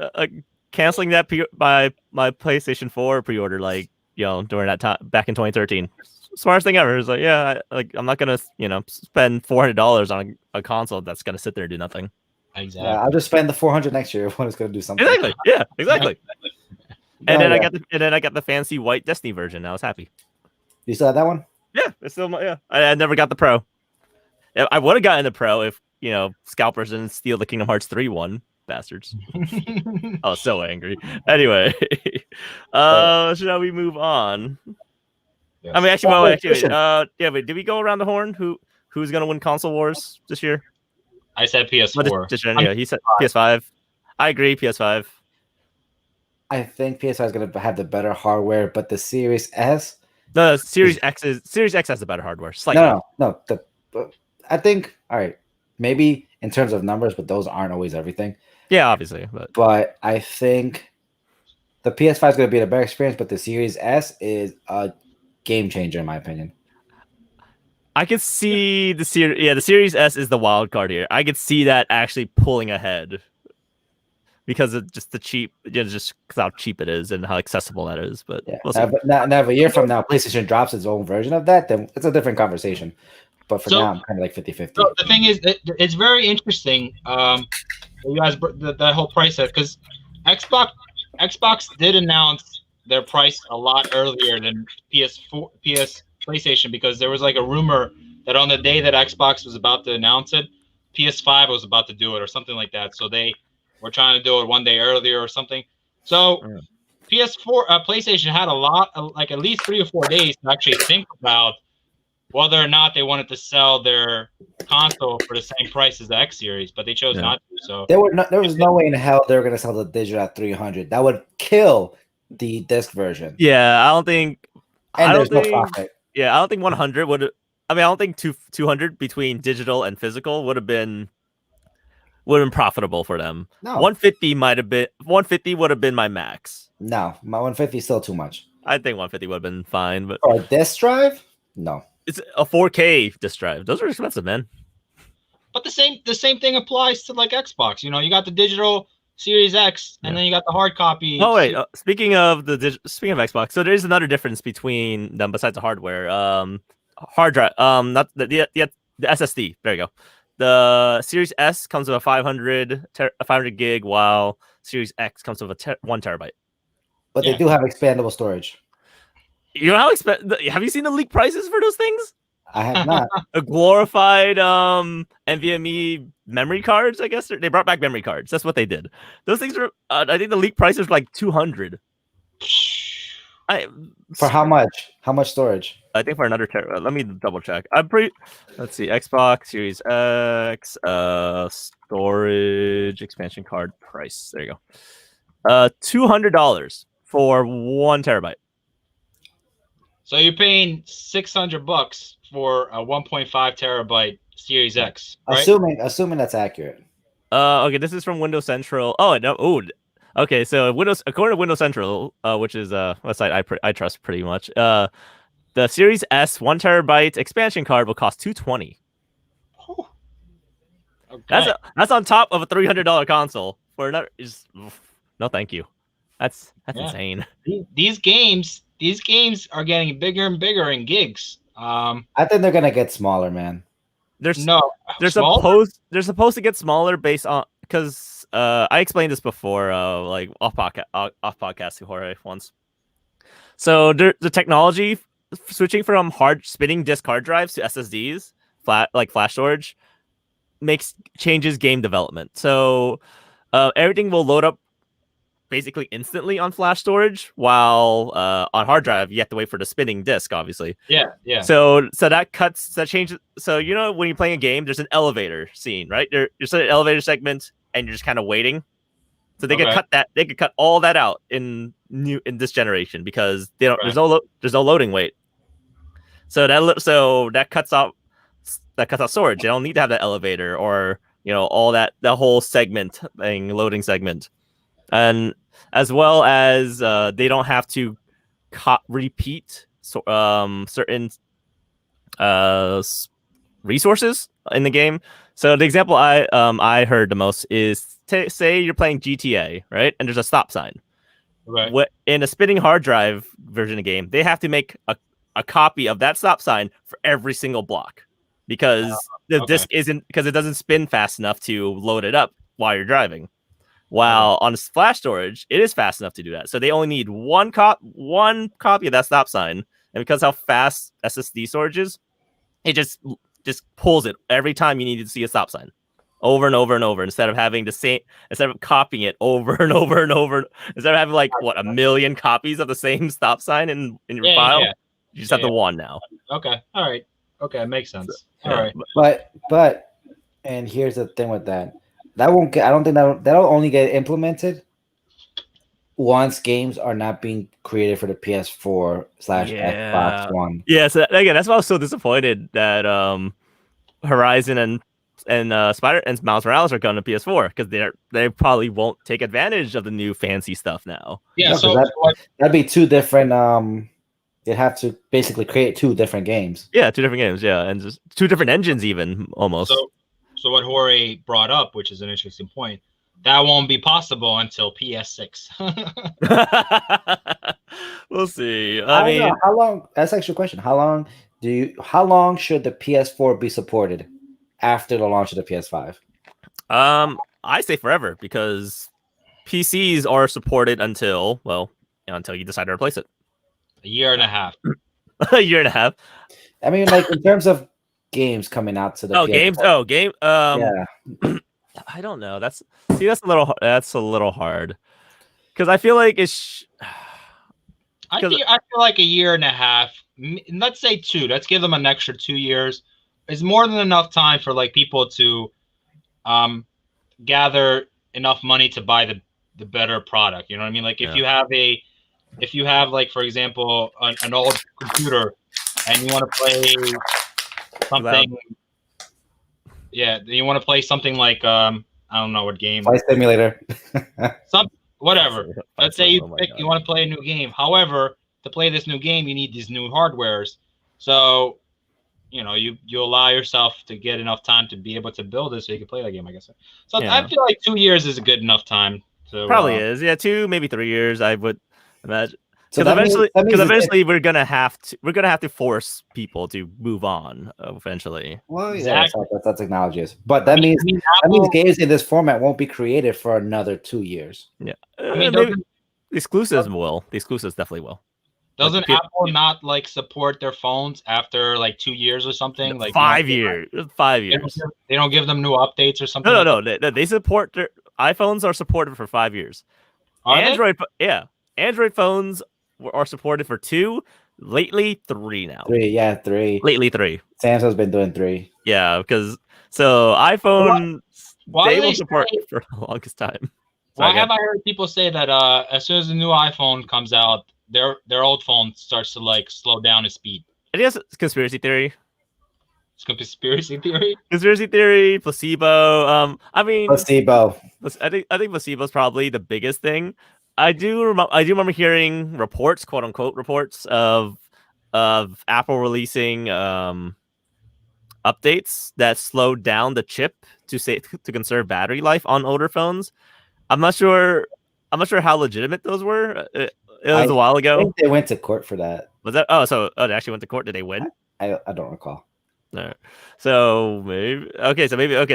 canceling that by my PlayStation 4 pre-order, like during that time back in 2013. Smartest thing ever. It's like, I'm not gonna spend $400 on a console that's gonna sit there and do nothing. Exactly. Yeah, I'll just spend the $400 next year when it's gonna do something. Exactly. Yeah. Exactly. And then I got the fancy white Destiny version. I was happy. You still have that one? Yeah, it's still I never got the Pro. I would have gotten the Pro if scalpers didn't steal the Kingdom Hearts 3 one. Bastards. I was so angry. Anyway, shall we move on? Yes. I mean, actually, did we go around the horn? Who's gonna win console wars this year? I said PS4. He said PS5. I agree, PS5. I think PS5 is gonna have the better hardware, but the Series S The Series X has the better hardware, slightly. No. I think all right, maybe in terms of numbers, but those aren't always everything. Yeah, obviously, But I think the PS5 is going to be a better experience, but the Series S is a game changer in my opinion. I could see the Series. Yeah, the Series S is the wild card here. I could see that actually pulling ahead because of just the cheap, just how cheap it is and how accessible that is. But Yeah, we'll see. now, if a year from now PlayStation drops its own version of that, then it's a different conversation. But for now, I'm kind of like 50-50. So the thing is, it's very interesting. You guys, the whole price set, because Xbox did announce their price a lot earlier than PlayStation, because there was like a rumor that on the day that Xbox was about to announce it, PS5 was about to do it or something like that. So they were trying to do it one day earlier or something. So PlayStation had a lot, like at least 3 or 4 days to actually think about whether or not they wanted to sell their console for the same price as the X series, but they chose not to. So there was no way in hell they were going to sell the digital at $300. That would kill the disc version. Yeah, I don't think. No profit. Yeah, I don't think 100 would. I mean, I don't think 200 between digital and physical would have been profitable for them. No, 150 might have been. 150 would have been my max. No, my 150 is still too much. I think 150 would have been fine, but for a disc drive, no. It's a 4K disc drive. Those are expensive, man. But the same thing applies to like Xbox. You know, you got the digital Series X, and then you got the hard copy. Oh wait, speaking of Xbox, so there's another difference between them besides the hardware. Hard drive, not the SSD. There you go. The Series S comes with a 500 gig, while Series X comes with a 1 terabyte. But they do have expandable storage. You know how have you seen the leaked prices for those things? I have not. A glorified NVMe memory cards, I guess. They brought back memory cards. That's what they did. Those things are, I think the leaked price was like 200. For how much? How much storage? I think for another terabyte. Let me double check. Let's see. Xbox Series X, storage expansion card price. There you go. $200 for 1 terabyte. So you're paying $600 for a 1.5 terabyte Series X, right? Assuming that's accurate. Okay, this is from Windows Central. Oh no, okay. So according to Windows Central, which is a website I trust pretty much. The Series S 1 terabyte expansion card will cost $220. Okay. That's on top of a $300 console for another. No, thank you. That's insane. These games are getting bigger and bigger in gigs. I think they're gonna get smaller, man. They're supposed to get smaller based on, because I explained this before, like off podcast to Jorge once. So the technology switching from spinning disk hard drives to SSDs, flash storage, changes game development. So everything will load up basically instantly on flash storage, while on hard drive you have to wait for the spinning disk, obviously. Yeah. So that changes. So you know, when you're playing a game, there's an elevator scene, right? You're in an elevator segment, and you're just kind of waiting. So they could cut that. They could cut all that out in this generation, because they don't. There's no loading wait. So that cuts out storage. They don't need to have that elevator or all that, the whole segment thing, loading segment. And as well as they don't have to repeat certain resources in the game. So the example I heard the most is, say you're playing GTA, right? And there's a stop sign. Right. In a spinning hard drive version of the game, they have to make a copy of that stop sign for every single block, because the disc because it doesn't spin fast enough to load it up while you're driving. While on flash storage, it is fast enough to do that. So they only need one copy of that stop sign, and because how fast SSD storage is, it just pulls it every time you need to see a stop sign, over and over and over, instead of copying it over and over and over. Instead of having like a million copies of the same stop sign in your file, you just have the one now. Okay, all right, okay, makes sense. All right, but and here's the thing with that. That won't get. I don't think that'll only get implemented once games are not being created for the PS4 / Xbox Yeah. One. Yeah. So again, that's why I was so disappointed that Horizon and Spider and Miles Morales are going to PS4 because they probably won't take advantage of the new fancy stuff now. Yeah. No, because So what? that'd be two different. They'd have to basically create two different games. Yeah, two different games. Yeah, and just two different engines even almost. So what Jorge brought up, which is an interesting point, that won't be possible until PS6. We'll see. I I don't know mean, how long. That's actually a question. How long How long should the PS4 be supported after the launch of the PS5? I say forever because PCs are supported until until you decide to replace it. A year and a half. A year and a half. I mean, like in terms of games coming out to the PS4. Games. Oh, game. Yeah. I don't know. That's a little hard because I feel like I feel like a year and a half. Let's say 2. Let's give them an extra 2 years. It's more than enough time for like people to gather enough money to buy the better product. You know what I mean? Like if you have like, for example, an old computer and you want to play something. Yeah, you want to play something like I don't know what game. Flight Simulator. Whatever. Let's say you want to play a new game. However, to play this new game, you need these new hardwares. So, you allow yourself to get enough time to be able to build it so you can play that game, I guess. So I feel like 2 years is a good enough time. To, probably is. Yeah, 2, maybe 3 years, I would imagine. Because So eventually we're gonna have to force people to move on eventually. Well, Exactly. yeah, that's technology is. But that means games in this format won't be created for another 2 years. Yeah, maybe the exclusives will. The exclusives definitely will. Doesn't Apple not like support their phones after like 2 years or something? Like 5 years. 5 years. They don't give them new updates or something. No. They support their iPhones are supported for 5 years. Android phones are supported for 2. Lately 3 now. 3. Lately 3. Samsung's been doing 3. Yeah, because iPhone Why they will support for the longest time. Why have I heard people say that as soon as the new iPhone comes out, their old phone starts to like slow down its speed? I guess it's conspiracy theory. It's conspiracy theory. Conspiracy theory, placebo. I mean, placebo. I think placebo is probably the biggest thing. I do remember hearing reports, quote unquote reports of Apple releasing updates that slowed down the chip to conserve battery life on older phones. I'm not sure how legitimate those were. It was a while ago. I think they went to court for that. Was that? They actually went to court. Did they win? I don't recall. No. So maybe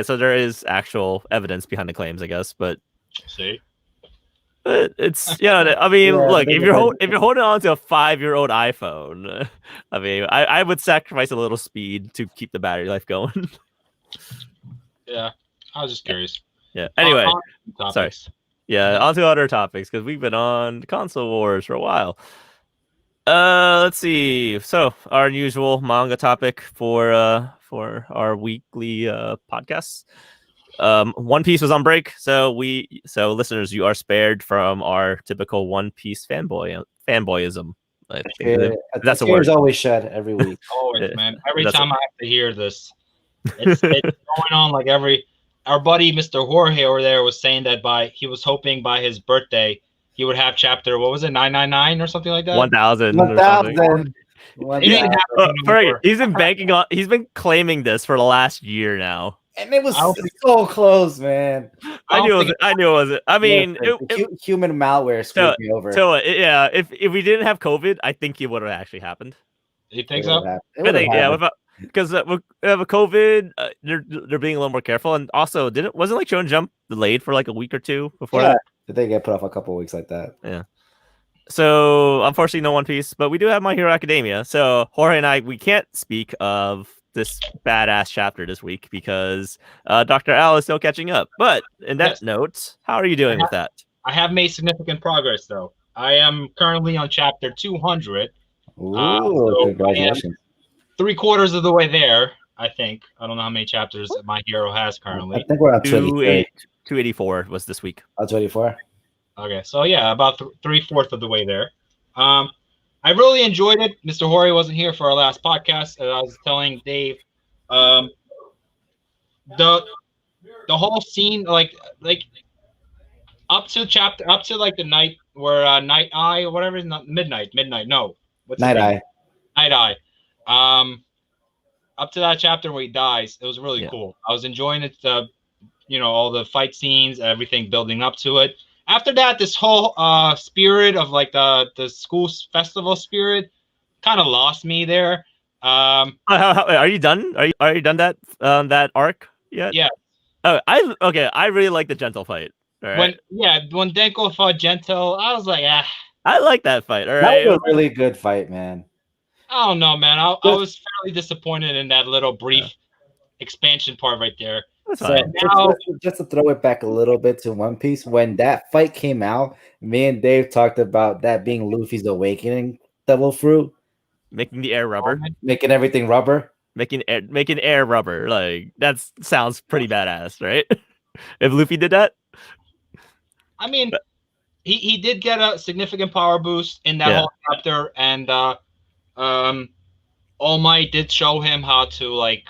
so there is actual evidence behind the claims, I guess. But see, it's I mean, look, if you're holding on to a 5-year-old iPhone, I mean, I would sacrifice a little speed to keep the battery life going. Yeah, I was just curious. Yeah. Anyway, sorry. Yeah, on to other topics because we've been on console wars for a while. Let's see. So our usual manga topic for our weekly podcasts. One Piece was on break, so listeners, you are spared from our typical One Piece fanboyism. I think that's a word. Always shed every week. Always, man. Every time I have to hear this, it's going on like our buddy Mr. Jorge over there was saying that he was hoping by his birthday he would have chapter, what was it, 999 or something like that? 1000. He's been claiming this for the last year now. And it was so close, man. I knew it was it. I mean, human malware screwed me over. So yeah, if we didn't have COVID, I think it would have actually happened. You think so? I think, yeah, because with COVID, they're being a little more careful, and also wasn't like Shonen Jump delayed for like a week or 2 before that? Did they get put off a couple of weeks like that? Yeah. So unfortunately, no One Piece, but we do have My Hero Academia. So Jorge and we can't speak of this badass chapter this week because Dr. Al is still catching up. But in that note, how are you doing with that? I have made significant progress, though. I am currently on chapter 200. Ooh, congratulations. 3/4 of the way there, I think. I don't know how many chapters My Hero has currently. I think we're on 284 284 was this week. 284? Okay, so yeah, about 3/4 of the way there. Um, I really enjoyed it. Mr. Hori wasn't here for our last podcast, and I was telling Dave, um, the the whole scene, like up to like the night where Night Eye or whatever is not midnight. No, what's his Night name? Eye. Night Eye. Um, up to that chapter where he dies, it was really Yeah. cool. I was enjoying it. All the fight scenes, everything building up to it. After that, this whole spirit of like the school festival spirit kind of lost me there. Are you done? Are you done that arc yet? Yeah, Oh, I really like the gentle fight. All right. when Denko fought Gentle, I was like, I like that fight. All That right. was a really good fight, man. I don't know, man. I Just- was fairly disappointed in that little brief expansion part right there. That's So fine. Now, just to throw it back a little bit to One Piece, when that fight came out, me and Dave talked about that being Luffy's awakening devil fruit, Making the air rubber. making everything rubber. Making air rubber. Like that sounds pretty badass, right? If Luffy did that. I mean, he did get a significant power boost in that Yeah. whole chapter, and All Might did show him how to like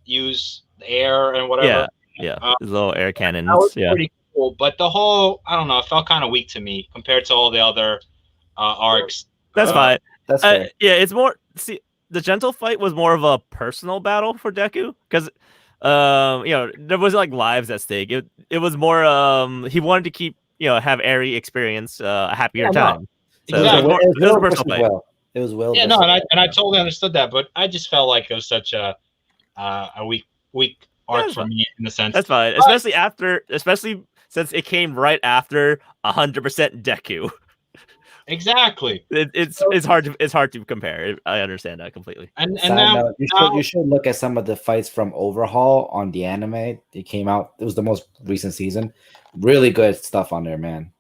use the air and whatever. Yeah. His little air That cannons. was Yeah. pretty cool. But the whole, I don't know, it felt kind of weak to me compared to all the other arcs. That's fine. That's fair. Yeah, it's more. See, the gentle fight was more of a personal battle for Deku because, there was like lives at stake. It was more. He wanted to keep have Eri experience a happier Yeah, no, time. So exactly. it was a personal versus fight. Will. It was Will. Yeah, no, versus and I Will. totally understood that, but I just felt like it was such a weak arc that's for fine. me in a sense. That's fine, especially since it came right after 100% Deku. Exactly. It's hard to compare. I understand that completely. And Side now, note, you should look at some of the fights from Overhaul on the anime. It came out. It was the most recent season. Really good stuff on there, man.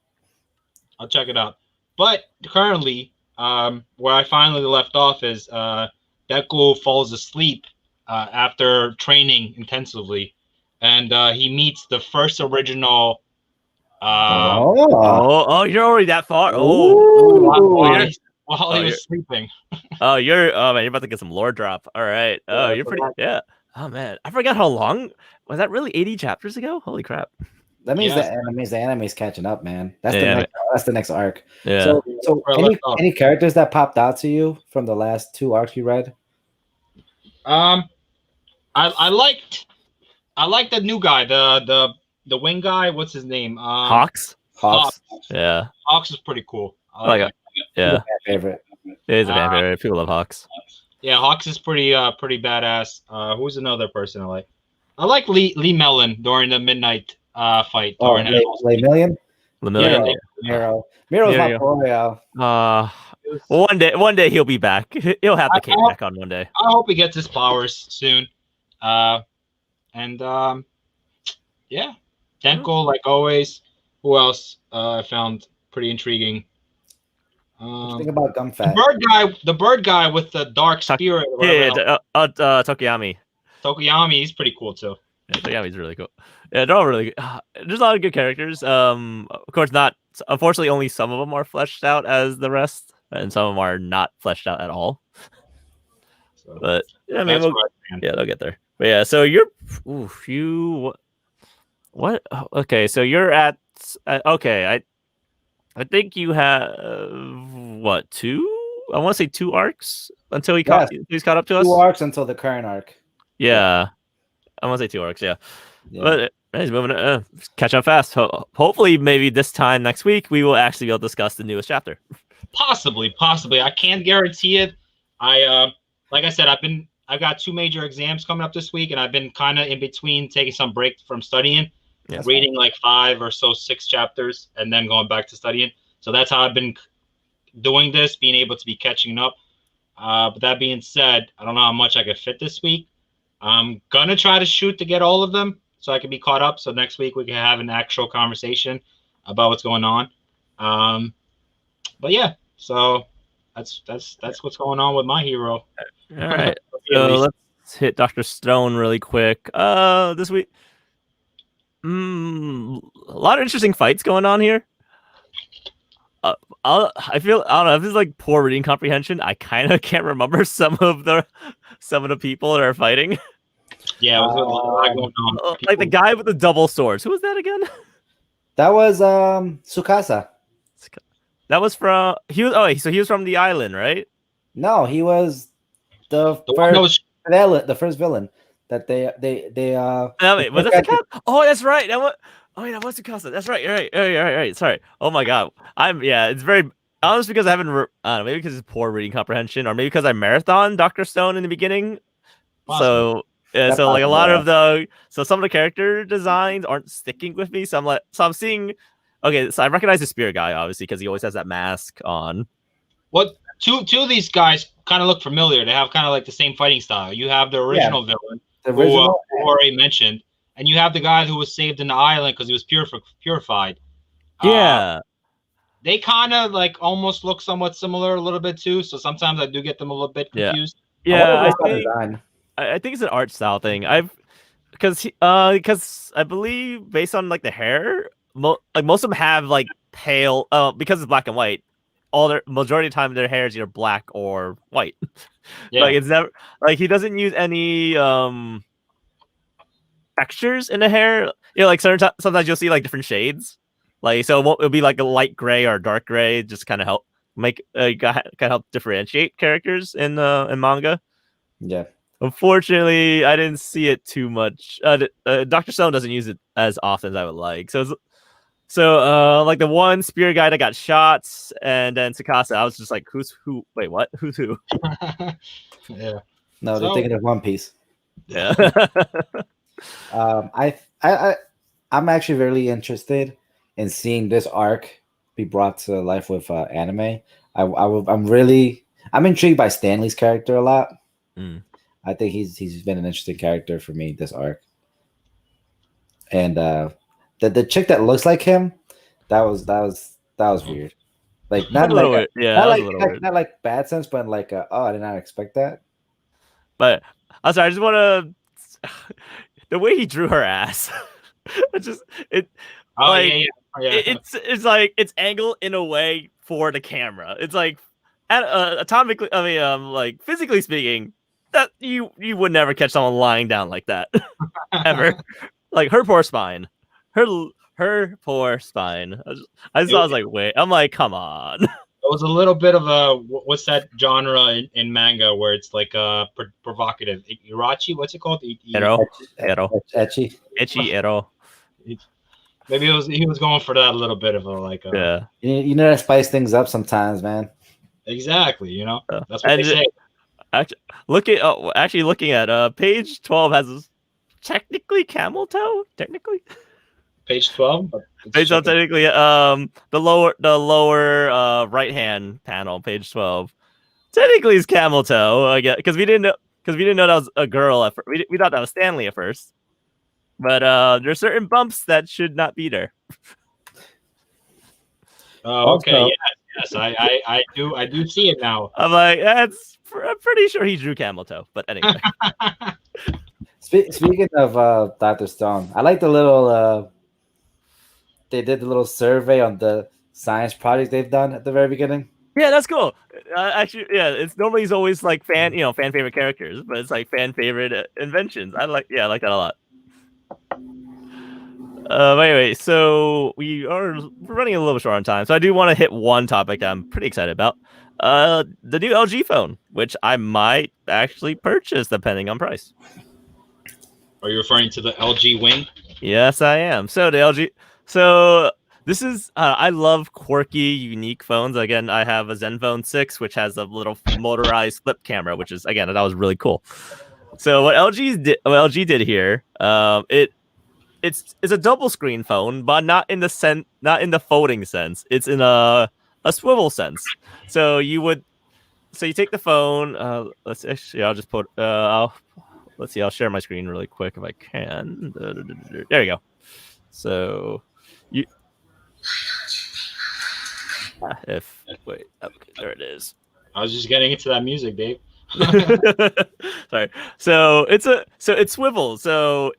I'll check it out. But currently, where I finally left off is Deku falls asleep after training intensively, and he meets the first original. Oh, you're already that far. Ooh. While he you're- was sleeping. Oh, man, you're about to get some lore drop. All right. Oh, Yeah, you're pretty. Yeah. Oh man, I forgot how long was that. Really, 80 chapters ago? Holy crap! That means Yes. the anime's catching up, man. That's Yeah, the next arc. Yeah. So Where I any left off. any characters that popped out to you from the last two arcs you read? I liked the new guy, the wing guy. What's his name? Hawks. Hawks. Yeah. Hawks is pretty cool. I Oh, like yeah. it. Yeah. My favorite. It is a fan favorite. People love Hawks. Yeah, Hawks is pretty badass. Who's another person I like? I like Lee Mellon during the midnight fight. Oh, During Lemillion. Lemillion. Yeah. Miro. Miro's my Yeah. boy. Well, one day he'll be back. He'll have the cape I- back on one day. I hope he gets his powers soon. Yeah, Denko like always. Who else? I found pretty intriguing. Think about Gumfat. The bird guy with the dark spirit. or whatever else. Tokiyami. Tokoyami, he's pretty cool too. Yeah, Tokiyami's really cool. Yeah, they're all really good. There's a lot of good characters. Of course, not. Unfortunately, only some of them are fleshed out as the rest, and some of them are not fleshed out at all. So, But yeah, I mean, that's where I stand. yeah, they'll get there. But yeah, so what? Okay, so you're at. Okay, I think you have what, two? I want to say two arcs until he's caught up to us. Two arcs until the current arc. Yeah, I want to say two arcs. Yeah. Yeah. But he's moving. Catch up fast. Hopefully, maybe this time next week we will actually be able to discuss the newest chapter. Possibly. I can't guarantee it. Like I said, I've got 2 major exams coming up this week, and I've been kind of in between taking some break from studying, reading like 5 or so 6 chapters, and then going back to studying. So that's how I've been doing this, being able to be catching up. But that being said, I don't know how much I could fit this week. I'm gonna try to shoot to get all of them so I can be caught up. So next week we can have an actual conversation about what's going on. But yeah, so that's what's going on with my hero. All right. So let's hit Dr. Stone really quick. This week, a lot of interesting fights going on here. I feel I don't know if it's like poor reading comprehension. I kind of can't remember some of the people that are fighting. Yeah, it was a lot going on. Like the guy with the double swords. Who was that again? That was Tsukasa. That was from he was. Oh, wait, so he was from the island, right? No, he was the The one that was villain. The first villain that they Oh, wait, was that Tsukasa? Oh, that's right. Oh, yeah, that was Tsukasa. That's right. You're right. Right. Sorry. Oh my god. It's very honest because I haven't. I don't know. Maybe because it's poor reading comprehension, or maybe because I marathon Doctor Stone in the beginning. possible. So yeah, That's so like a lot possible, of some of the character designs aren't sticking with me. So I'm seeing. Okay, so I recognize the spear guy obviously because he always has that mask on. What two of these guys kind of look familiar? They have kind of like the same fighting style. You have the original villain, the who original. already mentioned, and you have the guy who was saved in the island because he was purified. Yeah. They kind of like almost look somewhat similar a little bit too. So sometimes I do get them a little bit Yeah. confused. Yeah. Design. I think it's an art style thing. Because I believe based on like the hair, like most of them have like pale. Because it's black and white. All their majority of the time their hair is either black or white. Yeah. Like it's never like he doesn't use any textures in the hair. You know, like sometimes you'll see like different shades. Like so it'll be like a light gray or dark gray, just kind of help make kind of help differentiate characters in manga. Yeah. Unfortunately, I didn't see it too much. Dr. Stone doesn't use it as often as I would like. So like the one spear guy that got shot, and then Tsukasa, I was just like, who's who? Wait, what? Who's who? Yeah. No, they're thinking of One Piece. Yeah. I'm actually really interested in seeing this arc be brought to life with anime. I'm intrigued by Stanley's character a lot. Mm. I think he's been an interesting character for me this arc. And the chick that looks like him, that was weird. Like not like weird. not like bad sense, but like oh, I did not expect that. But I'm sorry, I just want to the way he drew her ass. It. Oh like, yeah. It's like it's angled in a way for the camera. It's like atomically. I mean, like physically speaking, that you would never catch someone lying down like that ever. Like her poor spine, her poor spine. I was like, wait. I'm like, come on. It was a little bit of a what's that genre in manga where it's like provocative irachi. What's it called? Ero. Ecchi. Ero. Maybe he was going for that a little bit of a like. Yeah. You know to spice things up sometimes, man. Exactly. You know that's what they say. Actually, looking at page 12 has technically camel toe. Technically. Page 12. Page 12 technically. The lower right hand panel, page 12. Technically is camel toe. I guess because we didn't know that was a girl at first. We thought that was Stanley at first. But there are certain bumps that should not be there. Oh, okay. Also, yes. I do see it now. I'm like, I'm pretty sure he drew camel toe. But anyway. Speaking of Dr. Stone, I like the little they did the little survey on the science project they've done at the very beginning. Yeah, that's cool. Actually, yeah, it's normally it's always like fan favorite characters, but it's like fan favorite inventions. I like that a lot. Anyway, so we're running a little bit short on time, so I do want to hit one topic that I'm pretty excited about. The new LG phone, which I might actually purchase depending on price. Are you referring to the LG Wing? Yes, I am. So the LG. So this is. I love quirky, unique phones. Again, I have a Zenfone 6, which has a little motorized flip camera, which is that was really cool. So what LG did here, it's a double screen phone, but not in the folding sense. It's in a swivel sense. So you take the phone. I'll just put. Let's see. I'll share my screen really quick if I can. There you go. So you. Wait. Okay, there it is. I was just getting into that music, Dave. Sorry. So it swivels. So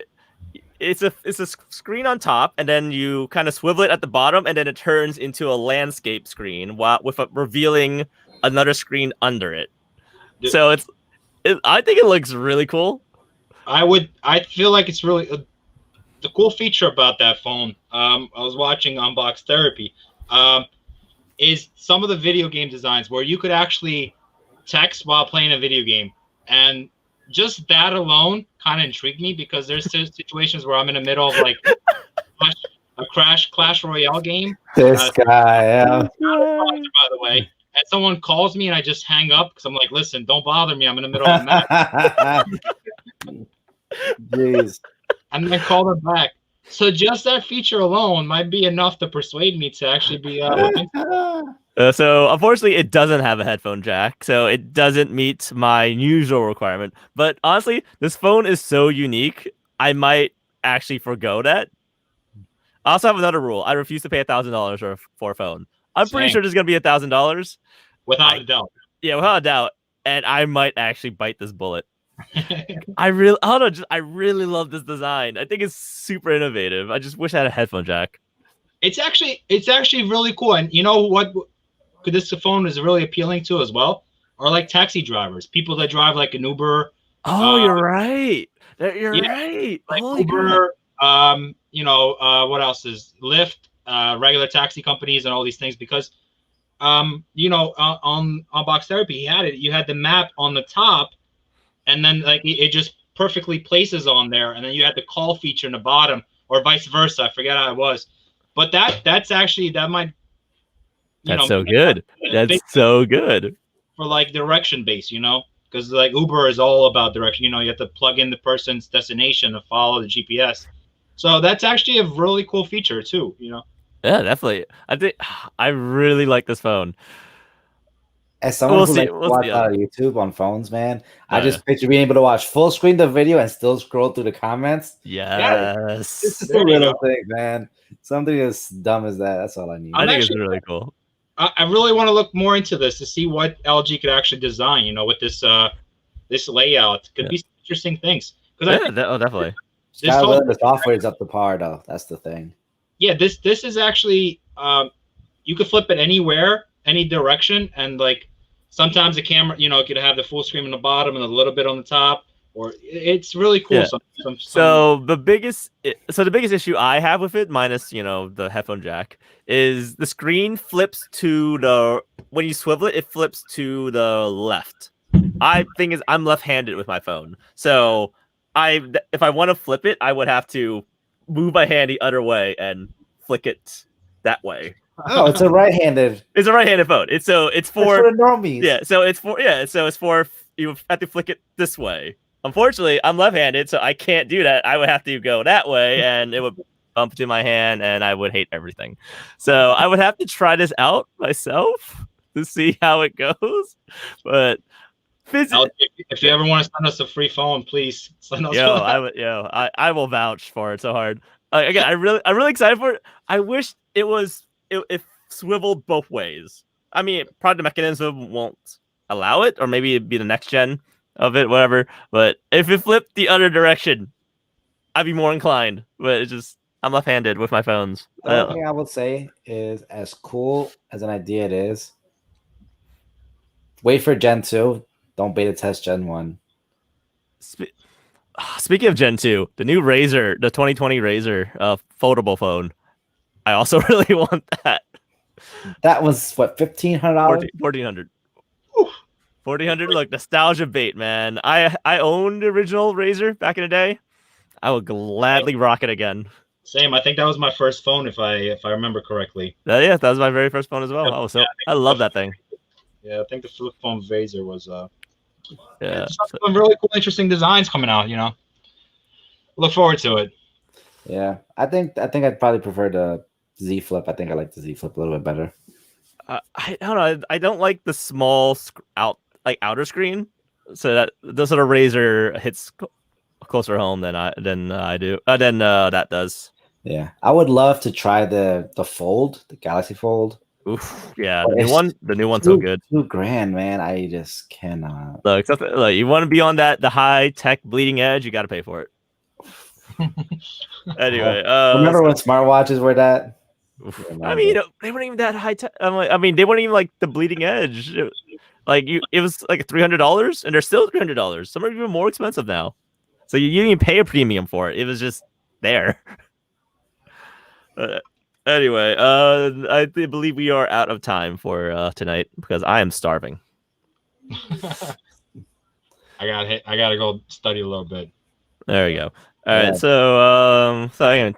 it's a screen on top, and then you kind of swivel it at the bottom, and then it turns into a landscape screen with revealing another screen under it. So I think it looks really cool. I feel like it's really the cool feature about that phone. I was watching Unbox Therapy. Is some of the video game designs where you could actually text while playing a video game, and just that alone kind of intrigued me because there's situations where I'm in the middle of like a Clash Royale game. This guy, yeah. By the way, and someone calls me and I just hang up because I'm like, listen, don't bother me. I'm in the middle of a match. Jeez. And then call them back. So just that feature alone might be enough to persuade me to actually be. So unfortunately, it doesn't have a headphone jack, so it doesn't meet my usual requirement. But honestly, this phone is so unique, I might actually forgo that. I also have another rule: I refuse to pay $1,000 for a phone. I'm pretty Same. sure there's gonna be $1,000, Without a doubt. yeah, without a doubt, and I might actually bite this bullet. I really love this design. I think it's super innovative. I just wish I had a headphone jack. It's actually really cool. And you know what this phone is really appealing to as well? Are like taxi drivers, people that drive like an Uber. Oh, you're right. You're right. Like Holy Uber, what else is Lyft, regular taxi companies and all these things because on Box Therapy, you had the map on the top, and then like it just perfectly places on there, and then you had the call feature in the bottom, or vice versa. I forget how it was, but that might. That's so good. That's so good for like direction base, because like Uber is all about direction. You have to plug in the person's destination and follow the GPS. So that's actually a really cool feature too. Yeah, definitely. I think I really like this phone. As someone who likes to watch YouTube on phones, man, I just picture being able to watch full screen the video and still scroll through the comments. Yes. It's a little thing, man. Something as dumb as that. That's all I need. I think it's really cool. I really want to look more into this to see what LG could actually design, with this this layout. Could be some interesting things. Definitely. The software is up to par, though. That's the thing. Yeah, this is actually you could flip it anywhere, any direction, and like sometimes the camera, could have the full screen on the bottom and a little bit on the top, or it's really cool. Yeah. So the biggest issue I have with it, minus the headphone jack, is the screen flips when you swivel it, it flips to the left. I'm left-handed with my phone, so if I want to flip it, I would have to move my hand the other way and flick it that way. Oh, it's a right-handed. It's a right-handed phone. It's for the normies. Yeah, so it's for you have to flick it this way. Unfortunately, I'm left-handed, so I can't do that. I would have to go that way, and it would bump to my hand, and I would hate everything. So I would have to try this out myself to see how it goes. But if you ever want to send us a free phone, please send us. I will vouch for it so hard. Again, I'm really excited for it. I wish it swiveled both ways. I mean, probably the mechanism won't allow it, or maybe it'd be the next gen of it, whatever. But if it flipped the other direction, I'd be more inclined. But I'm left-handed with my phones. The only thing I would say is, as cool as an idea it is, wait for Gen 2. Don't beta test Gen 1. Speaking of Gen 2, the new Razer, the 2020 Razer foldable phone, I also really want that. That was what, $1,500? $1,400. $1,400. Look, nostalgia bait, man. I owned the original Razer back in the day. I would gladly rock it again. Same. I think that was my first phone, if I remember correctly. Yeah, that was my very first phone as well. I love that thing. Yeah, I think the flip phone Razer was some really cool, interesting designs coming out. Look forward to it. Yeah, I think I'd probably prefer the Z Flip. I think I like the Z Flip a little bit better. I don't know. I don't like the small outer screen, so that the sort of Razer hits closer home than I do. That does. Yeah, I would love to try the Fold, the Galaxy Fold. Oof, yeah, the new one's so good. $2,000, man. I just cannot. Look, you want to be on the high tech bleeding edge, you got to pay for it. Anyway, Remember when smartwatches were that? I mean, they weren't even that high tech. I mean, they weren't even like the bleeding edge. It was like $300, and they're still $300. Some are even more expensive now. So you didn't even pay a premium for it. It was just there. Anyway, I believe we are out of time for tonight because I am starving. I gotta go study a little bit. There we go. All Yeah. right, so anyway,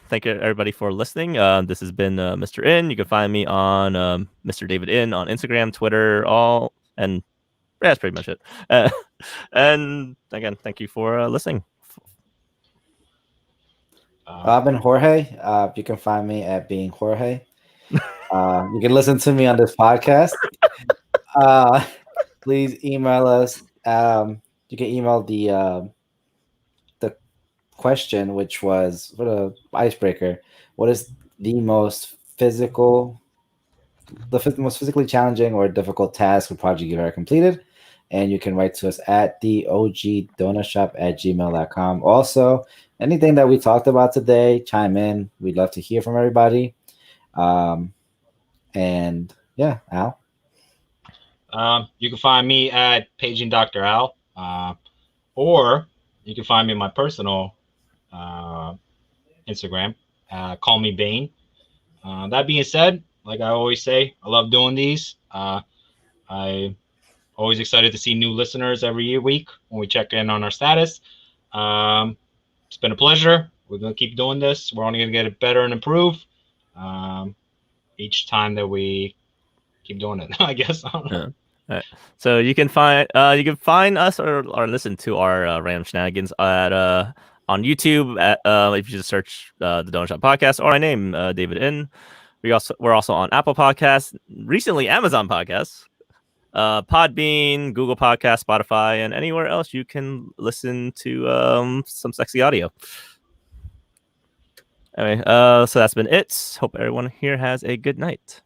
thank you everybody for listening. This has been Mr. In. You can find me on Mr. David In on Instagram, Twitter, and that's pretty much it. And again, thank you for listening. I've been Jorge. You can find me at Being Jorge. You can listen to me on this podcast. Please email us. You can email the question, which was what a icebreaker. What is the most most physically challenging or difficult task or project you've ever completed? And you can write to us at the ogdonutshop@gmail.com. Also, anything that we talked about today, chime in. We'd love to hear from everybody. And yeah, Al. You can find me at Paging Dr. Al, or you can find me in my personal Instagram. Call me Bane. That being said, like I always say, I love doing these. I always excited to see new listeners every week when we check in on our status. It's been a pleasure. We're gonna keep doing this. We're only gonna get it better and improve each time that we keep doing it. I guess. I don't know. Yeah. All right. So you can find us or listen to our random shenanigans at on YouTube at if you just search the Donut Shop Podcast or my name David In. We're also on Apple Podcasts, recently Amazon Podcasts, Podbean, Google Podcasts, Spotify, and anywhere else you can listen to some sexy audio. Anyway, so that's been it. Hope everyone here has a good night.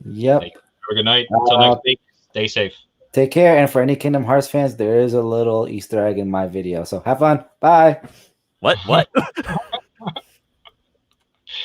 Yep. Have a good night. Until next week, stay safe. Take care. And for any Kingdom Hearts fans, there is a little Easter egg in my video. So have fun. Bye. What?